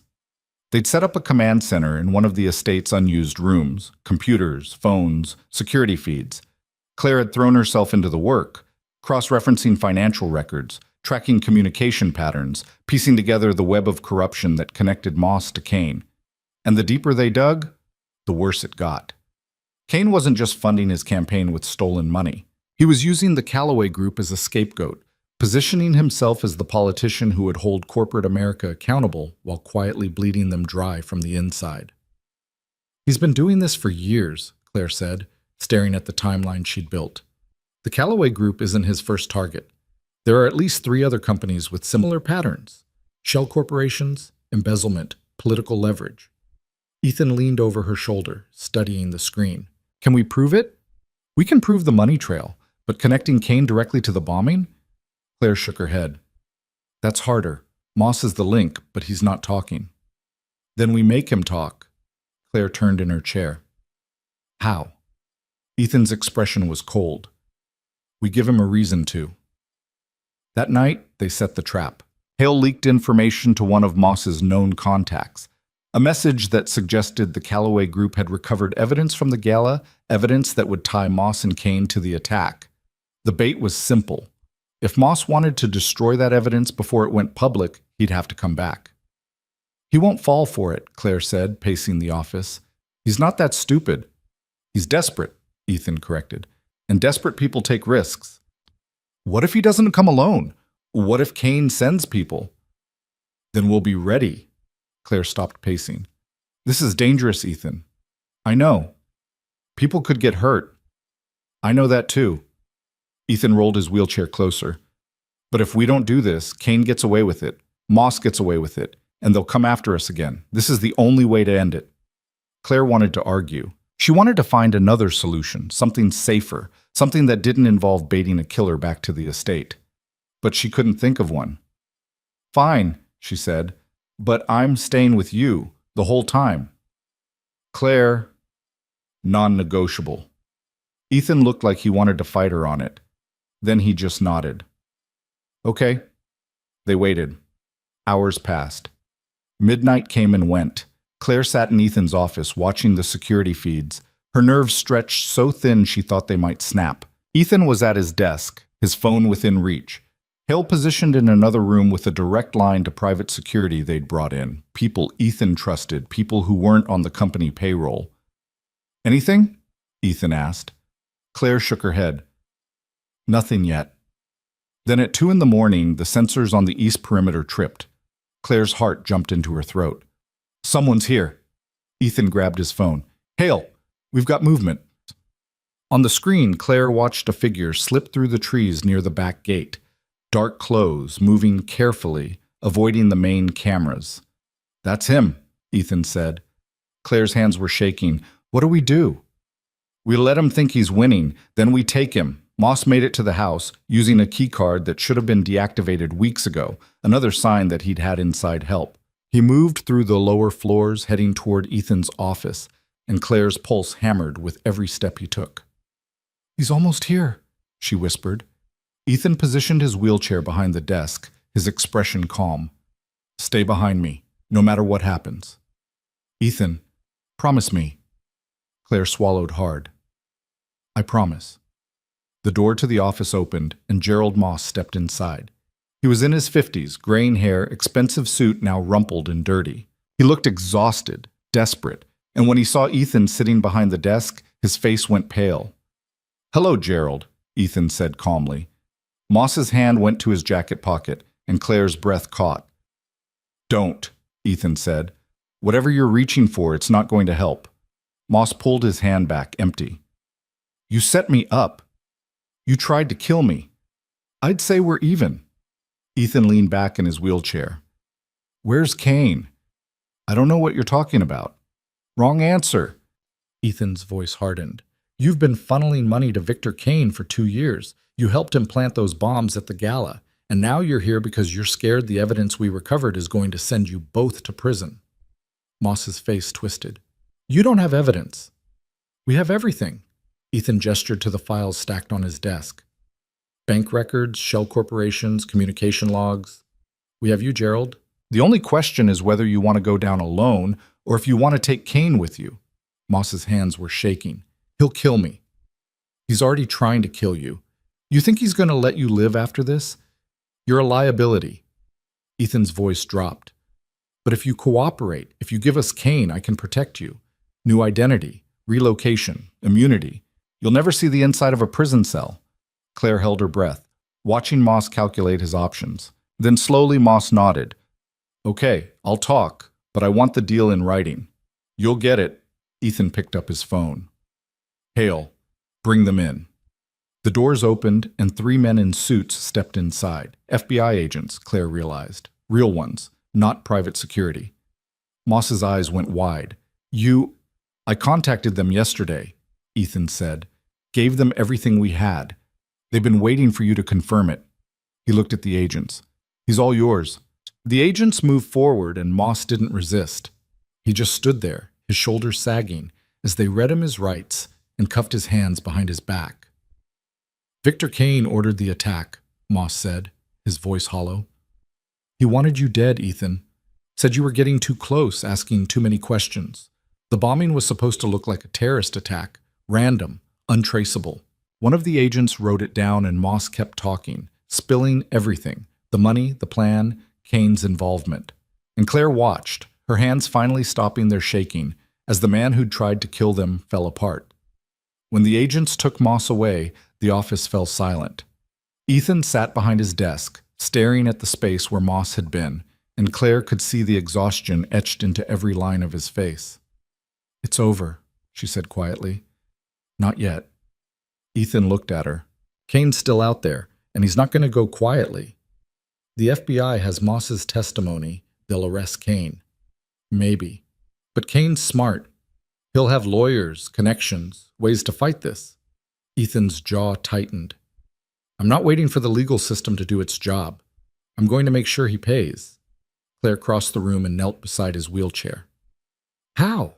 They'd set up a command center in one of the estate's unused rooms, computers, phones, security feeds. Claire had thrown herself into the work, cross-referencing financial records, tracking communication patterns, piecing together the web of corruption that connected Moss to Kane. And the deeper they dug, the worse it got. Kane wasn't just funding his campaign with stolen money. He was using the Callaway Group as a scapegoat, positioning himself as the politician who would hold corporate America accountable while quietly bleeding them dry from the inside. He's been doing this for years, Claire said, staring at the timeline she'd built. The Callaway Group isn't his first target. There are at least 3 other companies with similar patterns: shell corporations, embezzlement, political leverage. Ethan leaned over her shoulder, studying the screen. Can we prove it? We can prove the money trail, but connecting Kane directly to the bombing? Claire shook her head. That's harder. Moss is the link, but he's not talking. Then we make him talk. Claire turned in her chair. How? Ethan's expression was cold. We give him a reason to. That night, they set the trap. Hale leaked information to one of Moss's known contacts, a message that suggested the Callaway Group had recovered evidence from the gala, evidence that would tie Moss and Kane to the attack. The bait was simple. If Moss wanted to destroy that evidence before it went public, he'd have to come back. He won't fall for it, Claire said, pacing the office. He's not that stupid. He's desperate, Ethan corrected, and desperate people take risks. What if he doesn't come alone? What if Kane sends people? Then we'll be ready. Claire stopped pacing. This is dangerous, Ethan. I know. People could get hurt. I know that too. Ethan rolled his wheelchair closer. But if we don't do this, Kane gets away with it, Moss gets away with it, and they'll come after us again. This is the only way to end it. Claire wanted to argue. She wanted to find another solution, something safer, something that didn't involve baiting a killer back to the estate. But she couldn't think of one. Fine, she said, but I'm staying with you the whole time. Claire, non-negotiable. Ethan looked like he wanted to fight her on it. Then he just nodded. Okay. They waited. Hours passed. Midnight came and went. Claire sat in Ethan's office watching the security feeds, her nerves stretched so thin she thought they might snap. Ethan was at his desk, his phone within reach. Hale positioned in another room with a direct line to private security they'd brought in, people Ethan trusted, people who weren't on the company payroll. Anything? Ethan asked. Claire shook her head. Nothing yet. Then at 2 in the morning, the sensors on the east perimeter tripped. Claire's heart jumped into her throat. Someone's here. Ethan grabbed his phone. Hale, we've got movement. On the screen, Claire watched a figure slip through the trees near the back gate. Dark clothes, moving carefully, avoiding the main cameras. That's him, Ethan said. Claire's hands were shaking. What do we do? We let him think he's winning, then we take him. Moss made it to the house, using a keycard that should have been deactivated weeks ago, another sign that he'd had inside help. He moved through the lower floors, heading toward Ethan's office, and Claire's pulse hammered with every step he took. He's almost here, she whispered. Ethan positioned his wheelchair behind the desk, his expression calm. Stay behind me, no matter what happens. Ethan, promise me. Claire swallowed hard. I promise. The door to the office opened, and Gerald Moss stepped inside. He was in his 50s, graying hair, expensive suit now rumpled and dirty. He looked exhausted, desperate, and when he saw Ethan sitting behind the desk, his face went pale. Hello, Gerald, Ethan said calmly. Moss's hand went to his jacket pocket, and Claire's breath caught. Don't, Ethan said. Whatever you're reaching for, it's not going to help. Moss pulled his hand back, empty. You set me up. You tried to kill me. I'd say we're even. Ethan leaned back in his wheelchair. Where's Kane? I don't know what you're talking about. Wrong answer. Ethan's voice hardened. You've been funneling money to Victor Kane for 2 years. You helped him plant those bombs at the gala, and now you're here because you're scared the evidence we recovered is going to send you both to prison. Moss's face twisted. You don't have evidence. We have everything. Ethan gestured to the files stacked on his desk. Bank records, shell corporations, communication logs. We have you, Gerald. The only question is whether you want to go down alone or if you want to take Kane with you. Moss's hands were shaking. He'll kill me. He's already trying to kill you. You think he's going to let you live after this? You're a liability. Ethan's voice dropped. But if you cooperate, if you give us Kane, I can protect you. New identity, relocation, immunity. You'll never see the inside of a prison cell. Claire held her breath, watching Moss calculate his options. Then slowly Moss nodded. Okay, I'll talk, but I want the deal in writing. You'll get it. Ethan picked up his phone. Hale, bring them in. The doors opened and 3 men in suits stepped inside. FBI agents, Claire realized. Real ones, not private security. Moss's eyes went wide. I contacted them yesterday, Ethan said. Gave them everything we had. They've been waiting for you to confirm it. He looked at the agents. He's all yours. The agents moved forward and Moss didn't resist. He just stood there, his shoulders sagging, as they read him his rights and cuffed his hands behind his back. Victor Kane ordered the attack, Moss said, his voice hollow. He wanted you dead, Ethan. Said you were getting too close, asking too many questions. The bombing was supposed to look like a terrorist attack, random, untraceable. One of the agents wrote it down and Moss kept talking, spilling everything, the money, the plan, Kane's involvement. And Claire watched, her hands finally stopping their shaking, as the man who'd tried to kill them fell apart. When the agents took Moss away, the office fell silent. Ethan sat behind his desk, staring at the space where Moss had been, and Claire could see the exhaustion etched into every line of his face. It's over, she said quietly. Not yet. Ethan looked at her. Kane's still out there, and he's not going to go quietly. The FBI has Moss's testimony. They'll arrest Kane. Maybe. But Kane's smart. He'll have lawyers, connections, ways to fight this. Ethan's jaw tightened. I'm not waiting for the legal system to do its job. I'm going to make sure he pays. Claire crossed the room and knelt beside his wheelchair. How?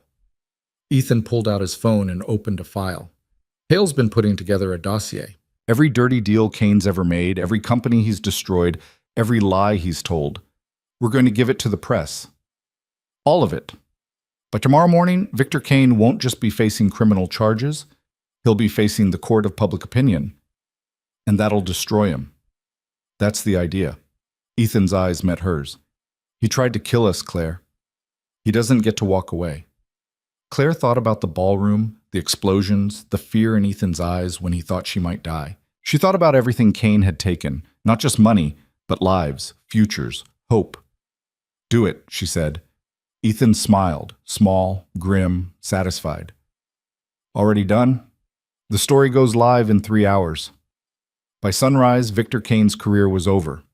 Ethan pulled out his phone and opened a file. Hale's been putting together a dossier. Every dirty deal Kane's ever made, every company he's destroyed, every lie he's told. We're going to give it to the press. All of it. By tomorrow morning, Victor Kane won't just be facing criminal charges. He'll be facing the court of public opinion. And that'll destroy him. That's the idea. Ethan's eyes met hers. He tried to kill us, Claire. He doesn't get to walk away. Claire thought about the ballroom, the explosions, the fear in Ethan's eyes when he thought she might die. She thought about everything Kane had taken, not just money, but lives, futures, hope. "Do it," she said. Ethan smiled, small, grim, satisfied. "Already done?" "The story goes live in 3 hours." By sunrise, Victor Kane's career was over.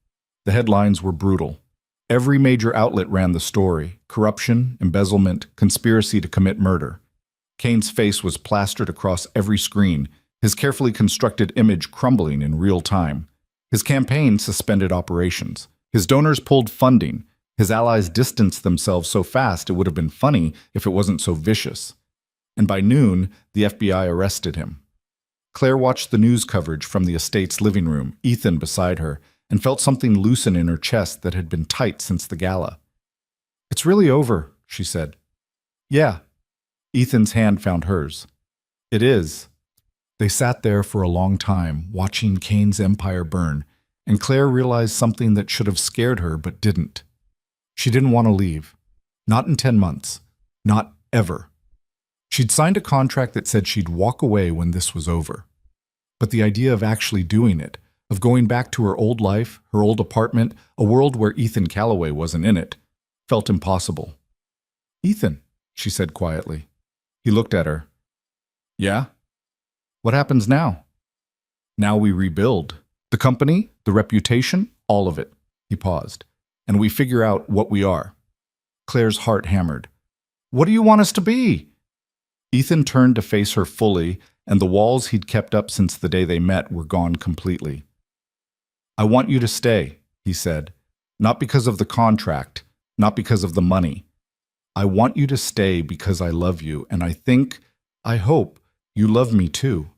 The headlines were brutal. Every major outlet ran the story: corruption, embezzlement, conspiracy to commit murder. Kane's face was plastered across every screen, his carefully constructed image crumbling in real time. His campaign suspended operations. His donors pulled funding. His allies distanced themselves so fast it would have been funny if it wasn't so vicious. And by noon, the FBI arrested him. Claire watched the news coverage from the estate's living room, Ethan beside her, and felt something loosen in her chest that had been tight since the gala. "It's really over," she said. "Yeah." Ethan's hand found hers. "It is." They sat there for a long time, watching Kane's empire burn, and Claire realized something that should have scared her but didn't. She didn't want to leave. Not in 10 months. Not ever. She'd signed a contract that said she'd walk away when this was over. But the idea of actually doing it, of going back to her old life, her old apartment, a world where Ethan Calloway wasn't in it, felt impossible. "Ethan," she said quietly. He looked at her. "Yeah? What happens now?" "Now we rebuild. The company, the reputation, all of it." He paused. "And we figure out what we are." Claire's heart hammered. "What do you want us to be?" Ethan turned to face her fully, and the walls he'd kept up since the day they met were gone completely. "I want you to stay," he said. "Not because of the contract, not because of the money. I want you to stay because I love you, and I hope, you love me too."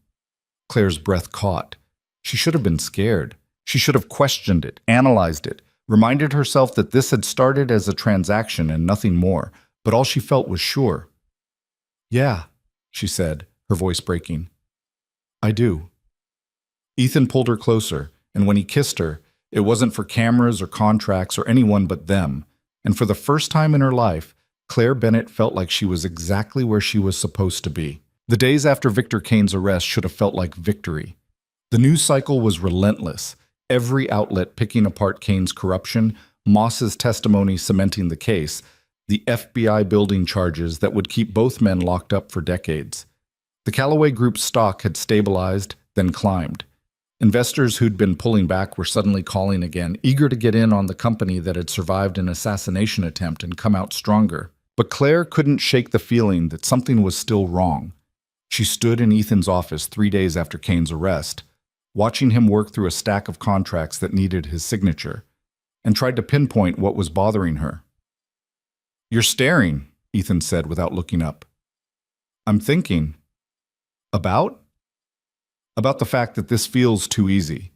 Claire's breath caught. She should have been scared. She should have questioned it, analyzed it, reminded herself that this had started as a transaction and nothing more, but all she felt was sure. "Yeah," she said, her voice breaking. "I do." Ethan pulled her closer, and when he kissed her, it wasn't for cameras or contracts or anyone but them, and for the first time in her life, Claire Bennett felt like she was exactly where she was supposed to be. The days after Victor Kane's arrest should have felt like victory. The news cycle was relentless, every outlet picking apart Kane's corruption, Moss's testimony cementing the case, the FBI building charges that would keep both men locked up for decades. The Calloway Group's stock had stabilized, then climbed. Investors who'd been pulling back were suddenly calling again, eager to get in on the company that had survived an assassination attempt and come out stronger. But Claire couldn't shake the feeling that something was still wrong. She stood in Ethan's office 3 days after Kane's arrest, watching him work through a stack of contracts that needed his signature, and tried to pinpoint what was bothering her. "You're staring," Ethan said without looking up. "I'm thinking." "About?" "About the fact that this feels too easy."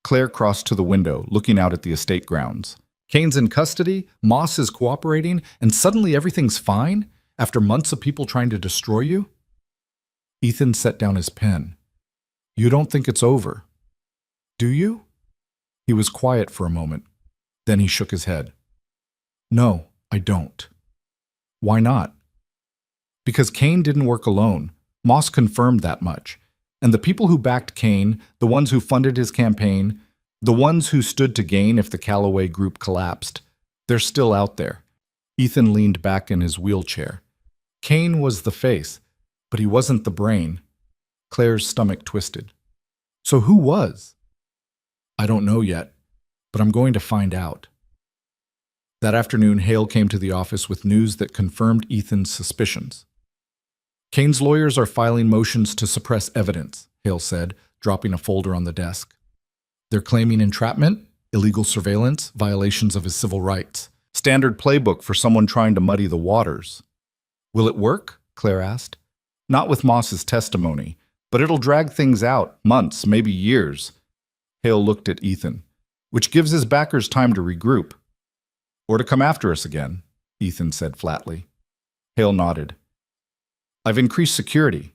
Claire crossed to the window, looking out at the estate grounds. Kane's in custody, Moss is cooperating, and suddenly everything's fine after months of people trying to destroy you? Ethan set down his pen. "You don't think it's over, do you?" He was quiet for a moment. Then he shook his head. "No, I don't." "Why not?" "Because Kane didn't work alone. Moss confirmed that much. And the people who backed Kane, the ones who funded his campaign, the ones who stood to gain if the Calloway Group collapsed, they're still out there." Ethan leaned back in his wheelchair. Kane was the face, but he wasn't the brain. Claire's stomach twisted. "So who was?" "I don't know yet, but I'm going to find out." That afternoon, Hale came to the office with news that confirmed Ethan's suspicions. "Kane's lawyers are filing motions to suppress evidence," Hale said, dropping a folder on the desk. "They're claiming entrapment, illegal surveillance, violations of his civil rights. Standard playbook for someone trying to muddy the waters." "Will it work?" Claire asked. "Not with Moss's testimony, but it'll drag things out, months, maybe years." Hale looked at Ethan. "Which gives his backers time to regroup." "Or to come after us again," Ethan said flatly. Hale nodded. "I've increased security.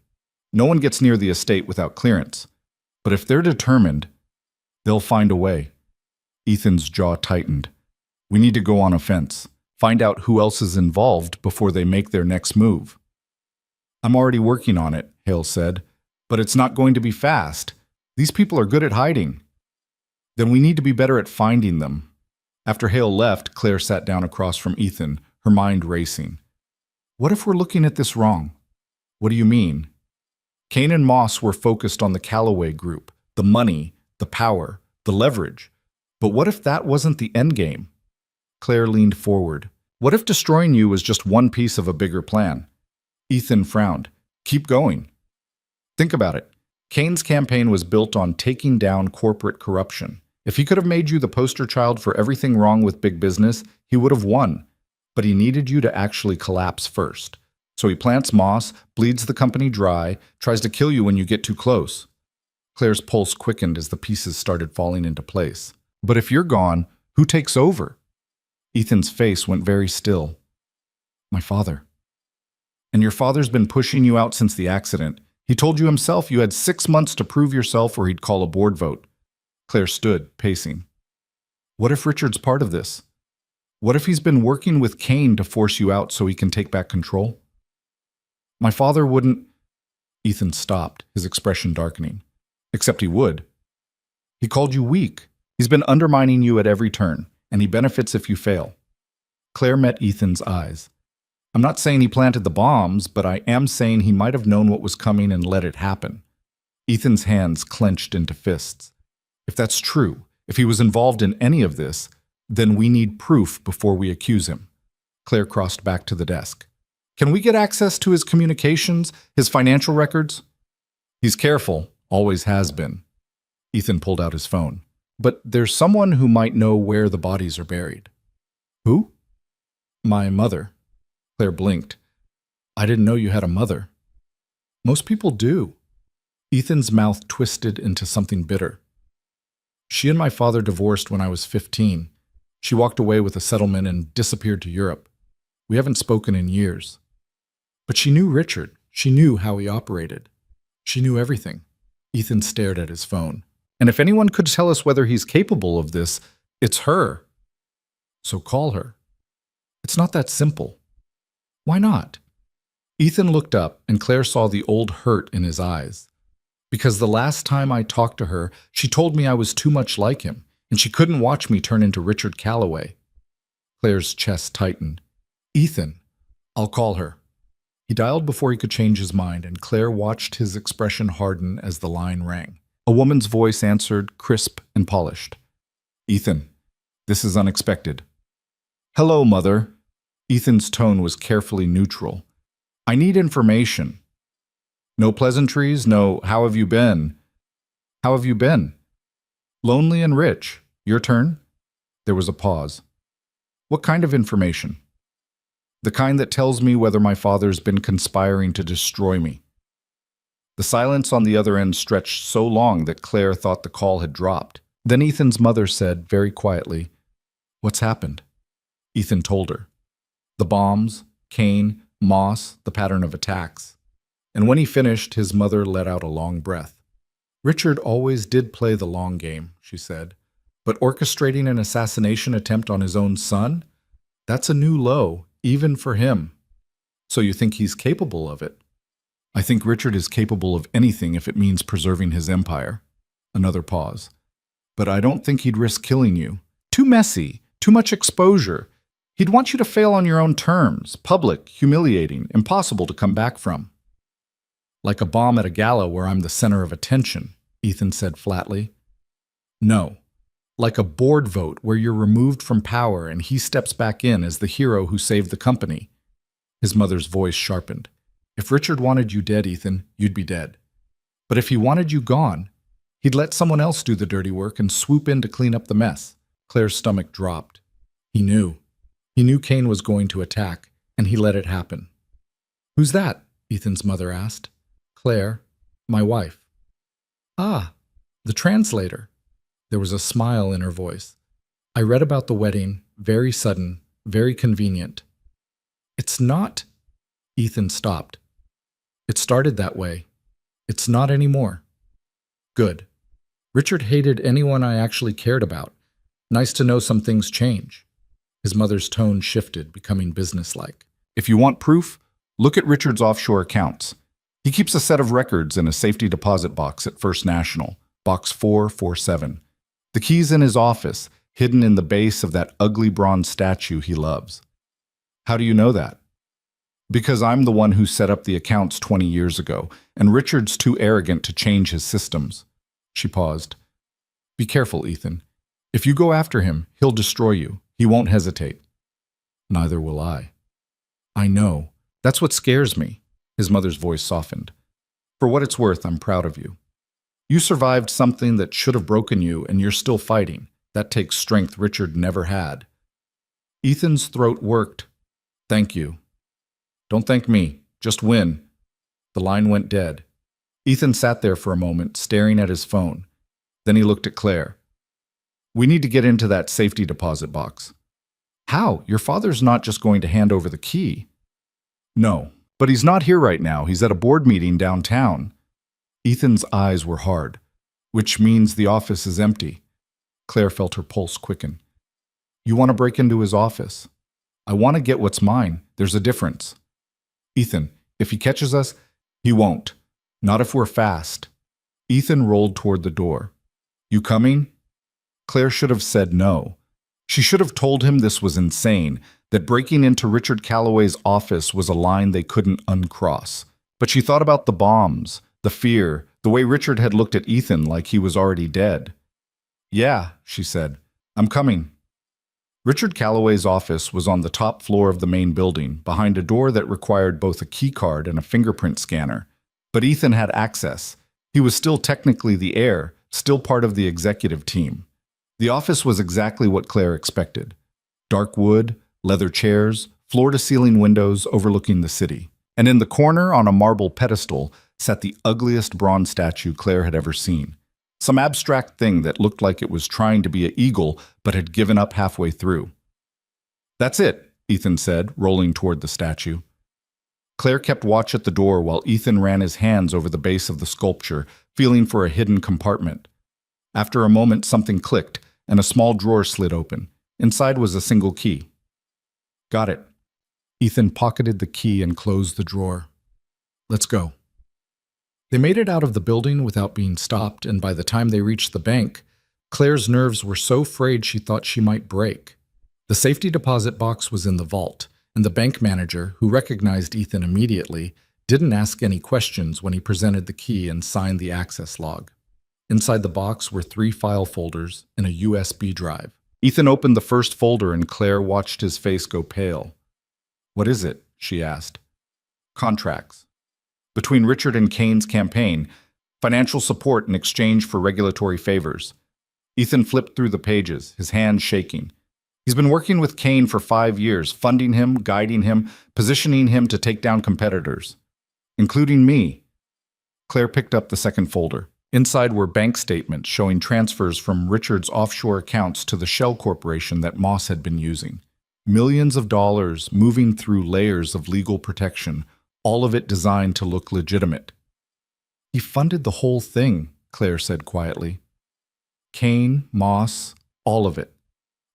No one gets near the estate without clearance. But if they're determined, they'll find a way." Ethan's jaw tightened. "We need to go on offense. Find out who else is involved before they make their next move." I'm already working on it, Hale said. But it's not going to be fast. These people are good at hiding. Then we need to be better at finding them. After Hale left, Claire sat down across from Ethan, her mind racing. What if we're looking at this wrong? What do you mean? Kane and Moss were focused on the Calloway group, the money, the power, the leverage. But what if that wasn't the end game? Claire leaned forward. What if destroying you was just one piece of a bigger plan? Ethan frowned. Keep going. Think about it. Kane's campaign was built on taking down corporate corruption. If he could have made you the poster child for everything wrong with big business, he would have won. But he needed you to actually collapse first. So he plants Moss, bleeds the company dry, tries to kill you when you get too close. Claire's pulse quickened as the pieces started falling into place. But if you're gone, who takes over? Ethan's face went very still. My father. And your father's been pushing you out since the accident. He told you himself you had 6 months to prove yourself or he'd call a board vote. Claire stood, pacing. What if Richard's part of this? What if he's been working with Kane to force you out so he can take back control? My father wouldn't... Ethan stopped, his expression darkening. Except he would. He called you weak. He's been undermining you at every turn, and he benefits if you fail. Claire met Ethan's eyes. I'm not saying he planted the bombs, but I am saying he might have known what was coming and let it happen. Ethan's hands clenched into fists. If that's true, if he was involved in any of this, then we need proof before we accuse him. Claire crossed back to the desk. Can we get access to his communications, his financial records? He's careful, always has been. Ethan pulled out his phone. But there's someone who might know where the bodies are buried. Who? My mother. Claire blinked. I didn't know you had a mother. Most people do. Ethan's mouth twisted into something bitter. She and my father divorced when I was 15. She walked away with a settlement and disappeared to Europe. We haven't spoken in years. But she knew Richard. She knew how he operated. She knew everything. Ethan stared at his phone. And if anyone could tell us whether he's capable of this, it's her. So call her. It's not that simple. Why not? Ethan looked up, and Claire saw the old hurt in his eyes. Because the last time I talked to her, she told me I was too much like him, and she couldn't watch me turn into Richard Calloway. Claire's chest tightened. Ethan, I'll call her. He dialed before he could change his mind, and Claire watched his expression harden as the line rang. A woman's voice answered, crisp and polished. Ethan, this is unexpected. Hello, Mother. Ethan's tone was carefully neutral. I need information. No pleasantries, no how have you been? How have you been? Lonely and rich. Your turn? There was a pause. What kind of information? The kind that tells me whether my father's been conspiring to destroy me. The silence on the other end stretched so long that Claire thought the call had dropped. Then Ethan's mother said, very quietly, What's happened? Ethan told her. The bombs, Kane, Moss, the pattern of attacks. And when he finished, his mother let out a long breath. Richard always did play the long game, she said. But orchestrating an assassination attempt on his own son? That's a new low, even for him. So you think he's capable of it? I think Richard is capable of anything if it means preserving his empire. Another pause. But I don't think he'd risk killing you. Too messy, too much exposure. He'd want you to fail on your own terms, public, humiliating, impossible to come back from. Like a bomb at a gala where I'm the center of attention, Ethan said flatly. No. Like a board vote where you're removed from power and he steps back in as the hero who saved the company. His mother's voice sharpened. If Richard wanted you dead, Ethan, you'd be dead. But if he wanted you gone, he'd let someone else do the dirty work and swoop in to clean up the mess. Claire's stomach dropped. He knew. He knew Kane was going to attack, and he let it happen. Who's that? Ethan's mother asked. Claire, my wife. Ah, the translator. There was a smile in her voice. I read about the wedding, very sudden, very convenient. It's not... Ethan stopped. It started that way. It's not anymore. Good. Richard hated anyone I actually cared about. Nice to know some things change. His mother's tone shifted, becoming businesslike. If you want proof, Look at Richard's offshore accounts. He keeps a set of records in a safety deposit box at First National, box 447. The key's in his office, hidden in the base of that ugly bronze statue he loves. How do you know that? Because I'm the one who set up the accounts 20 years ago, and Richard's too arrogant to change his systems. She paused. Be careful, Ethan. If you go after him, he'll destroy you. He won't hesitate. Neither will I. I know. That's what scares me. His mother's voice softened. For what it's worth, I'm proud of you. You survived something that should have broken you, and you're still fighting. That takes strength Richard never had. Ethan's throat worked. Thank you. Don't thank me. Just win. The line went dead. Ethan sat there for a moment, staring at his phone. Then he looked at Claire. We need to get into that safety deposit box. How? Your father's not just going to hand over the key. No, but he's not here right now. He's at a board meeting downtown. Ethan's eyes were hard, which means the office is empty. Claire felt her pulse quicken. You want to break into his office? I want to get what's mine. There's a difference. Ethan, if he catches us, he won't. Not if we're fast. Ethan rolled toward the door. You coming? Claire should have said no. She should have told him this was insane, that breaking into Richard Calloway's office was a line they couldn't uncross. But she thought about the bombs, the fear, the way Richard had looked at Ethan like he was already dead. Yeah, she said. I'm coming. Richard Calloway's office was on the top floor of the main building, behind a door that required both a key card and a fingerprint scanner. But Ethan had access. He was still technically the heir, still part of the executive team. The office was exactly what Claire expected. Dark wood, leather chairs, floor-to-ceiling windows overlooking the city. And in the corner, on a marble pedestal, sat the ugliest bronze statue Claire had ever seen. Some abstract thing that looked like it was trying to be an eagle, but had given up halfway through. That's it, Ethan said, rolling toward the statue. Claire kept watch at the door while Ethan ran his hands over the base of the sculpture, feeling for a hidden compartment. After a moment, something clicked, and a small drawer slid open. Inside was a single key. Got it. Ethan pocketed the key and closed the drawer. Let's go. They made it out of the building without being stopped, and by the time they reached the bank, Claire's nerves were so frayed she thought she might break. The safety deposit box was in the vault, and the bank manager, who recognized Ethan immediately, didn't ask any questions when he presented the key and signed the access log. Inside the box were 3 file folders and a USB drive. Ethan opened the first folder and Claire watched his face go pale. What is it? She asked. Contracts. Between Richard and Kane's campaign, financial support in exchange for regulatory favors. Ethan flipped through the pages, his hands shaking. He's been working with Kane for 5 years, funding him, guiding him, positioning him to take down competitors. Including me. Claire picked up the second folder. Inside were bank statements showing transfers from Richard's offshore accounts to the shell corporation that Moss had been using. Millions of dollars moving through layers of legal protection, all of it designed to look legitimate. He funded the whole thing, Claire said quietly. Kane, Moss, all of it.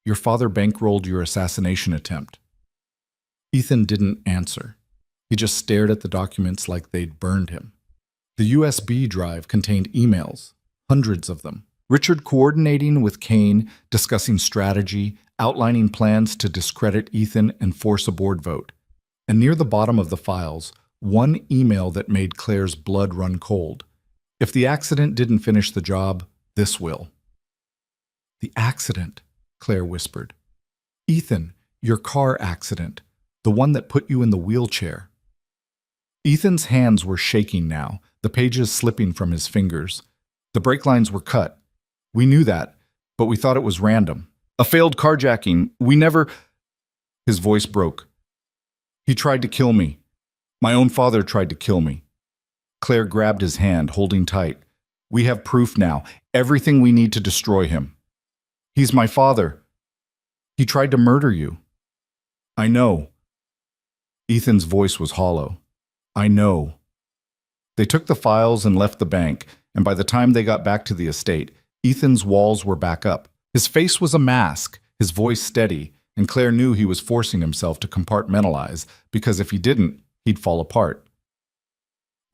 Your father bankrolled your assassination attempt. Ethan didn't answer. He just stared at the documents like they'd burned him. The USB drive contained emails, hundreds of them. Richard coordinating with Kane, discussing strategy, outlining plans to discredit Ethan and force a board vote. And near the bottom of the files, one email that made Claire's blood run cold. If the accident didn't finish the job, this will. The accident, Claire whispered. Ethan, your car accident, the one that put you in the wheelchair. Ethan's hands were shaking now, the pages slipping from his fingers. The brake lines were cut. We knew that, but we thought it was random. A failed carjacking. We never... His voice broke. He tried to kill me. My own father tried to kill me. Claire grabbed his hand, holding tight. We have proof now. Everything we need to destroy him. He's my father. He tried to murder you. I know. Ethan's voice was hollow. I know. They took the files and left the bank, and by the time they got back to the estate, Ethan's walls were back up. His face was a mask, his voice steady, and Claire knew he was forcing himself to compartmentalize, because if he didn't, he'd fall apart.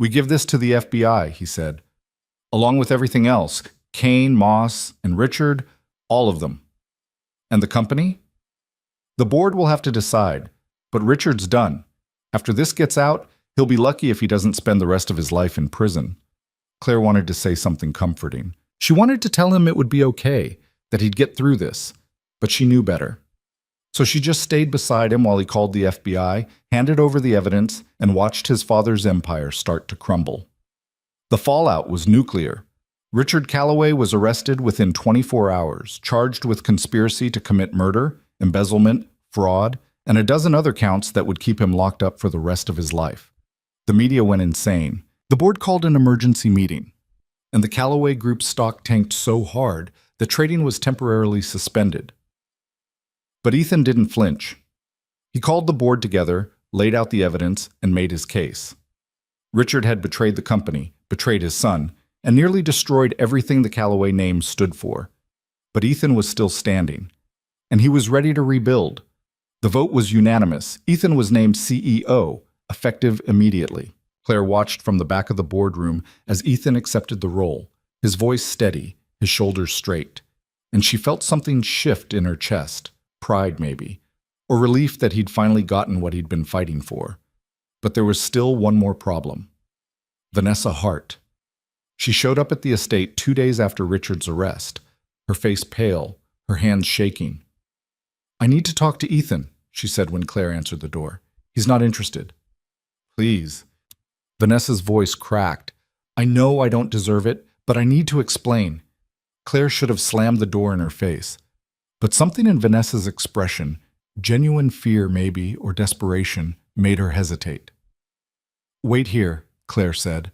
"We give this to the FBI," he said. "Along with everything else, Kane, Moss, and Richard, all of them." "And the company?" "The board will have to decide, but Richard's done. After this gets out, he'll be lucky if he doesn't spend the rest of his life in prison." Claire wanted to say something comforting. She wanted to tell him it would be okay, that he'd get through this, but she knew better. So she just stayed beside him while he called the FBI, handed over the evidence, and watched his father's empire start to crumble. The fallout was nuclear. Richard Calloway was arrested within 24 hours, charged with conspiracy to commit murder, embezzlement, fraud, and a dozen other counts that would keep him locked up for the rest of his life. The media went insane. The board called an emergency meeting, and the Calloway Group's stock tanked so hard that trading was temporarily suspended. But Ethan didn't flinch. He called the board together, laid out the evidence, and made his case. Richard had betrayed the company, betrayed his son, and nearly destroyed everything the Calloway name stood for. But Ethan was still standing, and he was ready to rebuild. The vote was unanimous. Ethan was named CEO, effective immediately. Claire watched from the back of the boardroom as Ethan accepted the role, his voice steady, his shoulders straight, and she felt something shift in her chest, pride maybe, or relief that he'd finally gotten what he'd been fighting for. But there was still one more problem. Vanessa Hart. She showed up at the estate 2 days after Richard's arrest, her face pale, her hands shaking. "I need to talk to Ethan," she said when Claire answered the door. "He's not interested." "Please." Vanessa's voice cracked. "I know I don't deserve it, but I need to explain." Claire should have slammed the door in her face. But something in Vanessa's expression, genuine fear maybe, or desperation, made her hesitate. "Wait here," Claire said.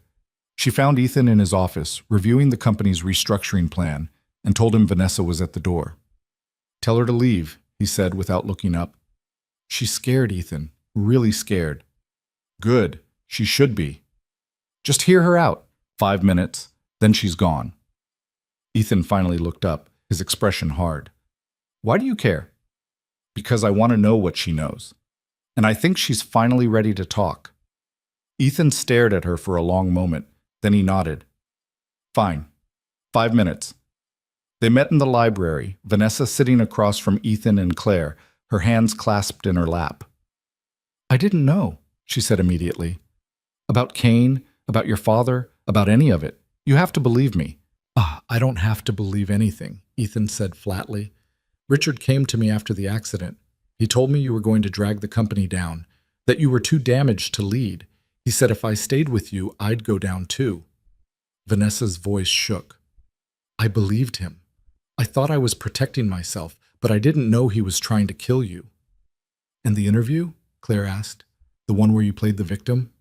She found Ethan in his office, reviewing the company's restructuring plan, and told him Vanessa was at the door. "Tell her to leave," he said without looking up. "She's scared, Ethan, really scared." "Good, she should be. Just hear her out. 5 minutes, then she's gone." Ethan finally looked up, his expression hard. "Why do you care?" "Because I want to know what she knows. And I think she's finally ready to talk." Ethan stared at her for a long moment, then he nodded. "Fine. 5 minutes." They met in the library, Vanessa sitting across from Ethan and Claire, her hands clasped in her lap. "I didn't know," she said immediately. "About Kane, about your father, about any of it. You have to believe me." "I don't have to believe anything," Ethan said flatly. "Richard came to me after the accident. He told me you were going to drag the company down, that you were too damaged to lead. He said if I stayed with you, I'd go down too." Vanessa's voice shook. "I believed him. I thought I was protecting myself, but I didn't know he was trying to kill you." "And the interview?" Claire asked. "The one where you played the victim?"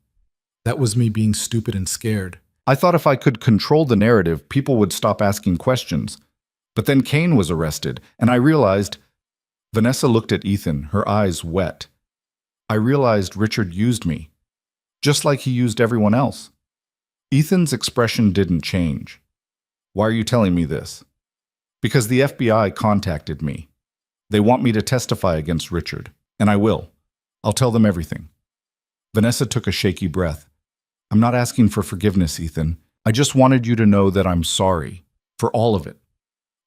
"That was me being stupid and scared. I thought if I could control the narrative, people would stop asking questions. But then Kane was arrested, and I realized—" Vanessa looked at Ethan, her eyes wet. "I realized Richard used me, just like he used everyone else." Ethan's expression didn't change. "Why are you telling me this?" "Because the FBI contacted me. They want me to testify against Richard, and I will. I'll tell them everything." Vanessa took a shaky breath. "I'm not asking for forgiveness, Ethan. I just wanted you to know that I'm sorry, for all of it."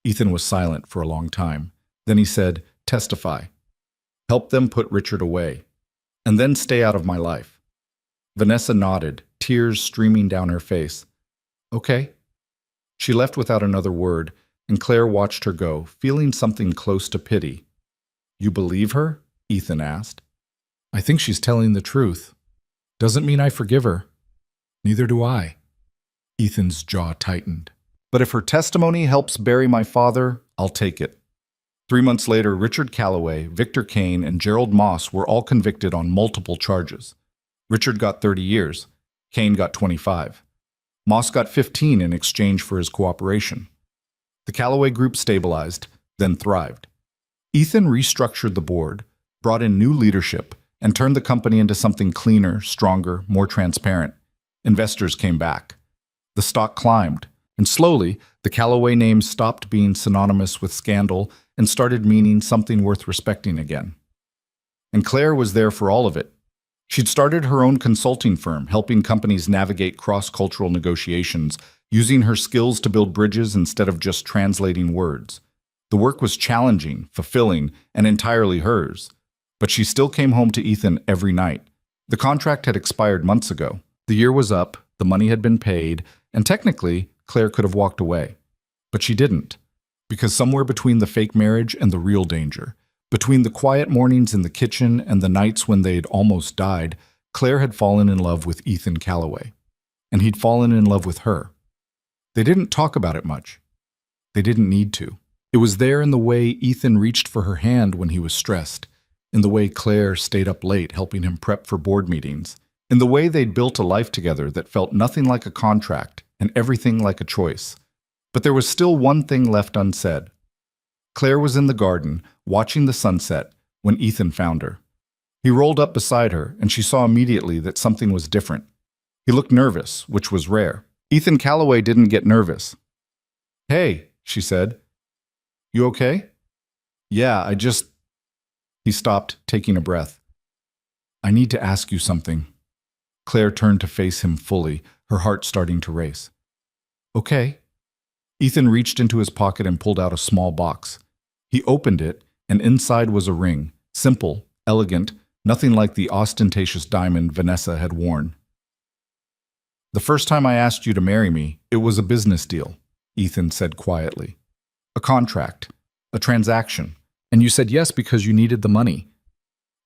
Ethan was silent for a long time. Then he said, "Testify. Help them put Richard away. And then stay out of my life." Vanessa nodded, tears streaming down her face. "Okay." She left without another word, and Claire watched her go, feeling something close to pity. "You believe her?" Ethan asked. "I think she's telling the truth. Doesn't mean I forgive her. Neither do I." Ethan's jaw tightened. "But if her testimony helps bury my father, I'll take it." 3 months later, Richard Calloway, Victor Kane, and Gerald Moss were all convicted on multiple charges. Richard got 30 years. Kane got 25. Moss got 15 in exchange for his cooperation. The Calloway Group stabilized, then thrived. Ethan restructured the board, brought in new leadership, and turned the company into something cleaner, stronger, more transparent. Investors came back. The stock climbed, and slowly, the Calloway name stopped being synonymous with scandal and started meaning something worth respecting again. And Claire was there for all of it. She'd started her own consulting firm, helping companies navigate cross-cultural negotiations, using her skills to build bridges instead of just translating words. The work was challenging, fulfilling, and entirely hers. But she still came home to Ethan every night. The contract had expired months ago. The year was up, the money had been paid, and technically, Claire could have walked away. But she didn't. Because somewhere between the fake marriage and the real danger, between the quiet mornings in the kitchen and the nights when they'd almost died, Claire had fallen in love with Ethan Calloway. And he'd fallen in love with her. They didn't talk about it much. They didn't need to. It was there in the way Ethan reached for her hand when he was stressed, in the way Claire stayed up late helping him prep for board meetings, in the way they'd built a life together that felt nothing like a contract and everything like a choice. But there was still one thing left unsaid. Claire was in the garden, watching the sunset, when Ethan found her. He rolled up beside her, and she saw immediately that something was different. He looked nervous, which was rare. Ethan Calloway didn't get nervous. "Hey," she said. "You okay?" "Yeah, I just—" He stopped, taking a breath. "I need to ask you something." Claire turned to face him fully, her heart starting to race. "Okay." Ethan reached into his pocket and pulled out a small box. He opened it, and inside was a ring, simple, elegant, nothing like the ostentatious diamond Vanessa had worn. "The first time I asked you to marry me, it was a business deal," Ethan said quietly. "A contract, a transaction, and you said yes because you needed the money."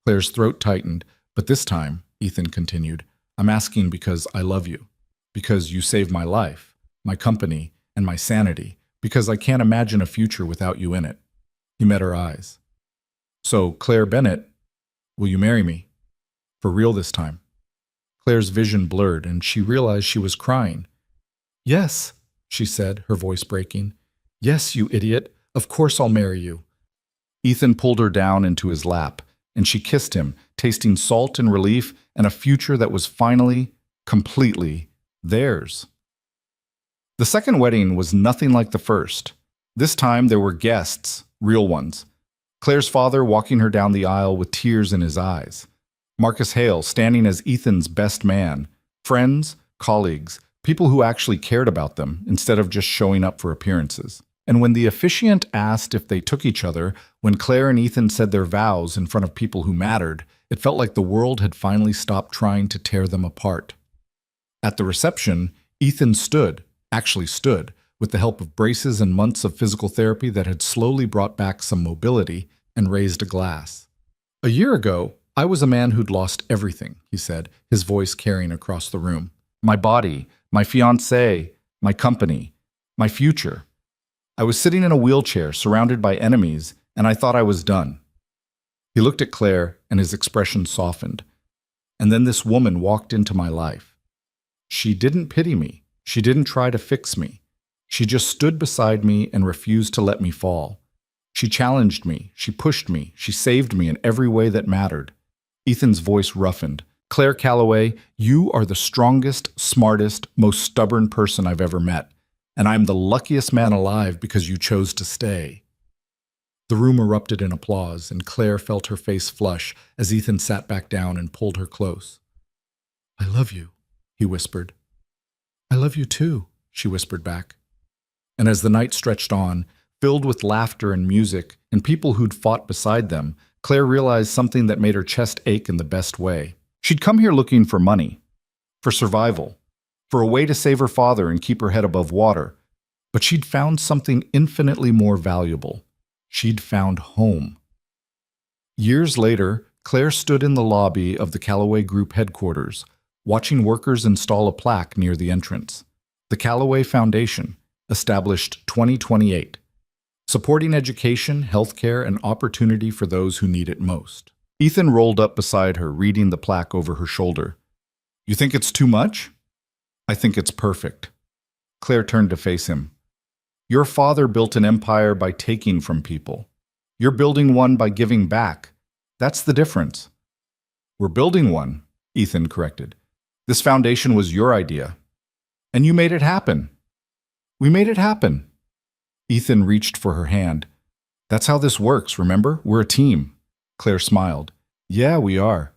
Claire's throat tightened, "But this time," Ethan continued, "I'm asking because I love you, because you saved my life, my company, and my sanity, because I can't imagine a future without you in it." He met her eyes. "So, Claire Bennett, will you marry me? For real this time?" Claire's vision blurred, and she realized she was crying. "Yes," she said, her voice breaking. "Yes, you idiot. Of course I'll marry you." Ethan pulled her down into his lap, and she kissed him, tasting salt and relief and a future that was finally, completely, theirs. The second wedding was nothing like the first. This time there were guests, real ones. Claire's father walking her down the aisle with tears in his eyes. Marcus Hale standing as Ethan's best man. Friends, colleagues, people who actually cared about them instead of just showing up for appearances. And when the officiant asked if they took each other, when Claire and Ethan said their vows in front of people who mattered, it felt like the world had finally stopped trying to tear them apart. At the reception, Ethan actually stood, with the help of braces and months of physical therapy that had slowly brought back some mobility, and raised a glass. "A year ago, I was a man who'd lost everything," he said, his voice carrying across the room. "My body, my fiancée, my company, my future. I was sitting in a wheelchair, surrounded by enemies, and I thought I was done." He looked at Claire, and his expression softened. "And then this woman walked into my life. She didn't pity me. She didn't try to fix me. She just stood beside me and refused to let me fall. She challenged me, she pushed me, she saved me in every way that mattered." Ethan's voice roughened. "Claire Calloway, you are the strongest, smartest, most stubborn person I've ever met, and I'm the luckiest man alive because you chose to stay." The room erupted in applause, and Claire felt her face flush as Ethan sat back down and pulled her close. "I love you," he whispered. "I love you too," she whispered back. And as the night stretched on, filled with laughter and music and people who'd fought beside them, Claire realized something that made her chest ache in the best way. She'd come here looking for money, for survival, for a way to save her father and keep her head above water. But she'd found something infinitely more valuable. She'd found home. Years later, Claire stood in the lobby of the Calloway Group headquarters, watching workers install a plaque near the entrance. The Calloway Foundation, established 2028. Supporting education, healthcare, and opportunity for those who need it most. Ethan rolled up beside her, reading the plaque over her shoulder. "You think it's too much?" "I think it's perfect." Claire turned to face him. "Your father built an empire by taking from people. You're building one by giving back. That's the difference." "We're building one," Ethan corrected. "This foundation was your idea. And you made it happen." "We made it happen." Ethan reached for her hand. "That's how this works, remember? We're a team." Claire smiled. "Yeah, we are."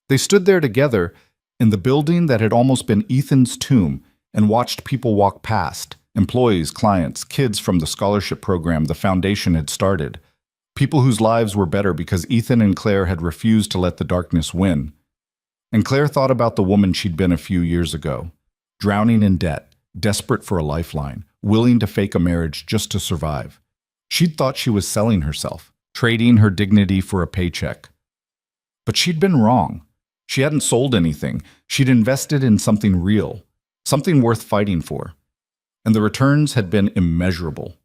They stood there together in the building that had almost been Ethan's tomb and watched people walk past, employees, clients, kids from the scholarship program the foundation had started, people whose lives were better because Ethan and Claire had refused to let the darkness win. And Claire thought about the woman she'd been a few years ago, drowning in debt, desperate for a lifeline, willing to fake a marriage just to survive. She'd thought she was selling herself, trading her dignity for a paycheck. But she'd been wrong. She hadn't sold anything. She'd invested in something real, something worth fighting for. And the returns had been immeasurable.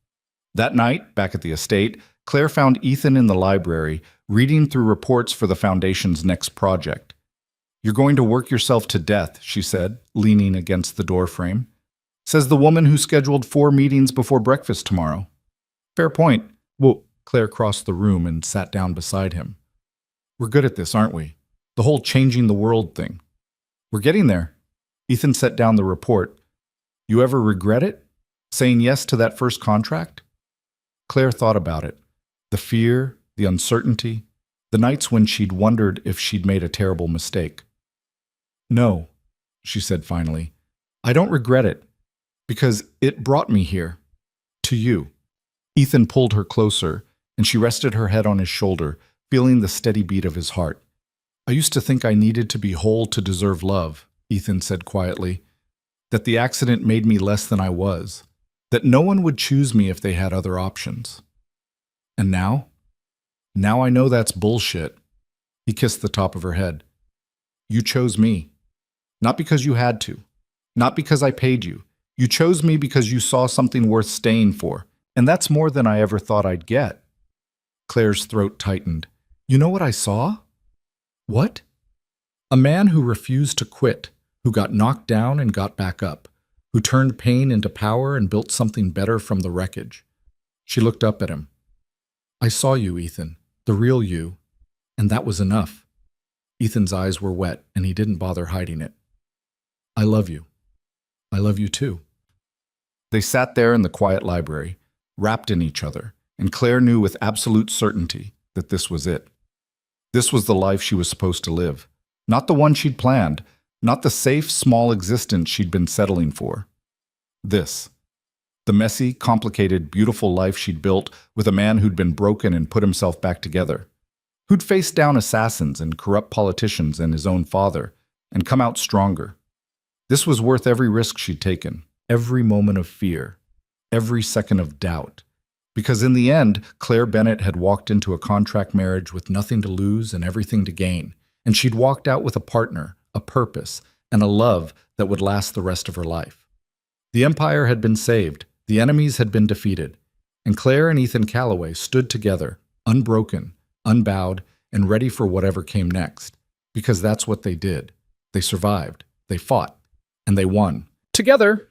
That night, back at the estate, Claire found Ethan in the library, reading through reports for the foundation's next project. "You're going to work yourself to death," she said, leaning against the doorframe. "Says the woman who scheduled 4 meetings before breakfast tomorrow." "Fair point." Well, Claire crossed the room and sat down beside him. "We're good at this, aren't we? The whole changing the world thing." "We're getting there." Ethan set down the report. "You ever regret it? Saying yes to that first contract?" Claire thought about it. The fear, the uncertainty, the nights when she'd wondered if she'd made a terrible mistake. "No," she said finally. "I don't regret it, because it brought me here. To you." Ethan pulled her closer, and she rested her head on his shoulder, feeling the steady beat of his heart. "I used to think I needed to be whole to deserve love," Ethan said quietly. "That the accident made me less than I was. That no one would choose me if they had other options. And now? Now I know that's bullshit." He kissed the top of her head. "You chose me. Not because you had to. Not because I paid you. You chose me because you saw something worth staying for. And that's more than I ever thought I'd get." Claire's throat tightened. "You know what I saw?" "What?" "A man who refused to quit, who got knocked down and got back up, who turned pain into power and built something better from the wreckage." She looked up at him. "I saw you, Ethan, the real you, and that was enough." Ethan's eyes were wet, and he didn't bother hiding it. "I love you. I love you too." They sat there in the quiet library, wrapped in each other, and Claire knew with absolute certainty that this was it. This was the life she was supposed to live. Not the one she'd planned, not the safe, small existence she'd been settling for. This. The messy, complicated, beautiful life she'd built with a man who'd been broken and put himself back together. Who'd faced down assassins and corrupt politicians and his own father, and come out stronger. This was worth every risk she'd taken, every moment of fear, every second of doubt. Because in the end, Claire Bennett had walked into a contract marriage with nothing to lose and everything to gain, and she'd walked out with a partner, a purpose, and a love that would last the rest of her life. The empire had been saved, the enemies had been defeated, and Claire and Ethan Calloway stood together, unbroken, unbowed, and ready for whatever came next. Because that's what they did. They survived, they fought, and they won. Together.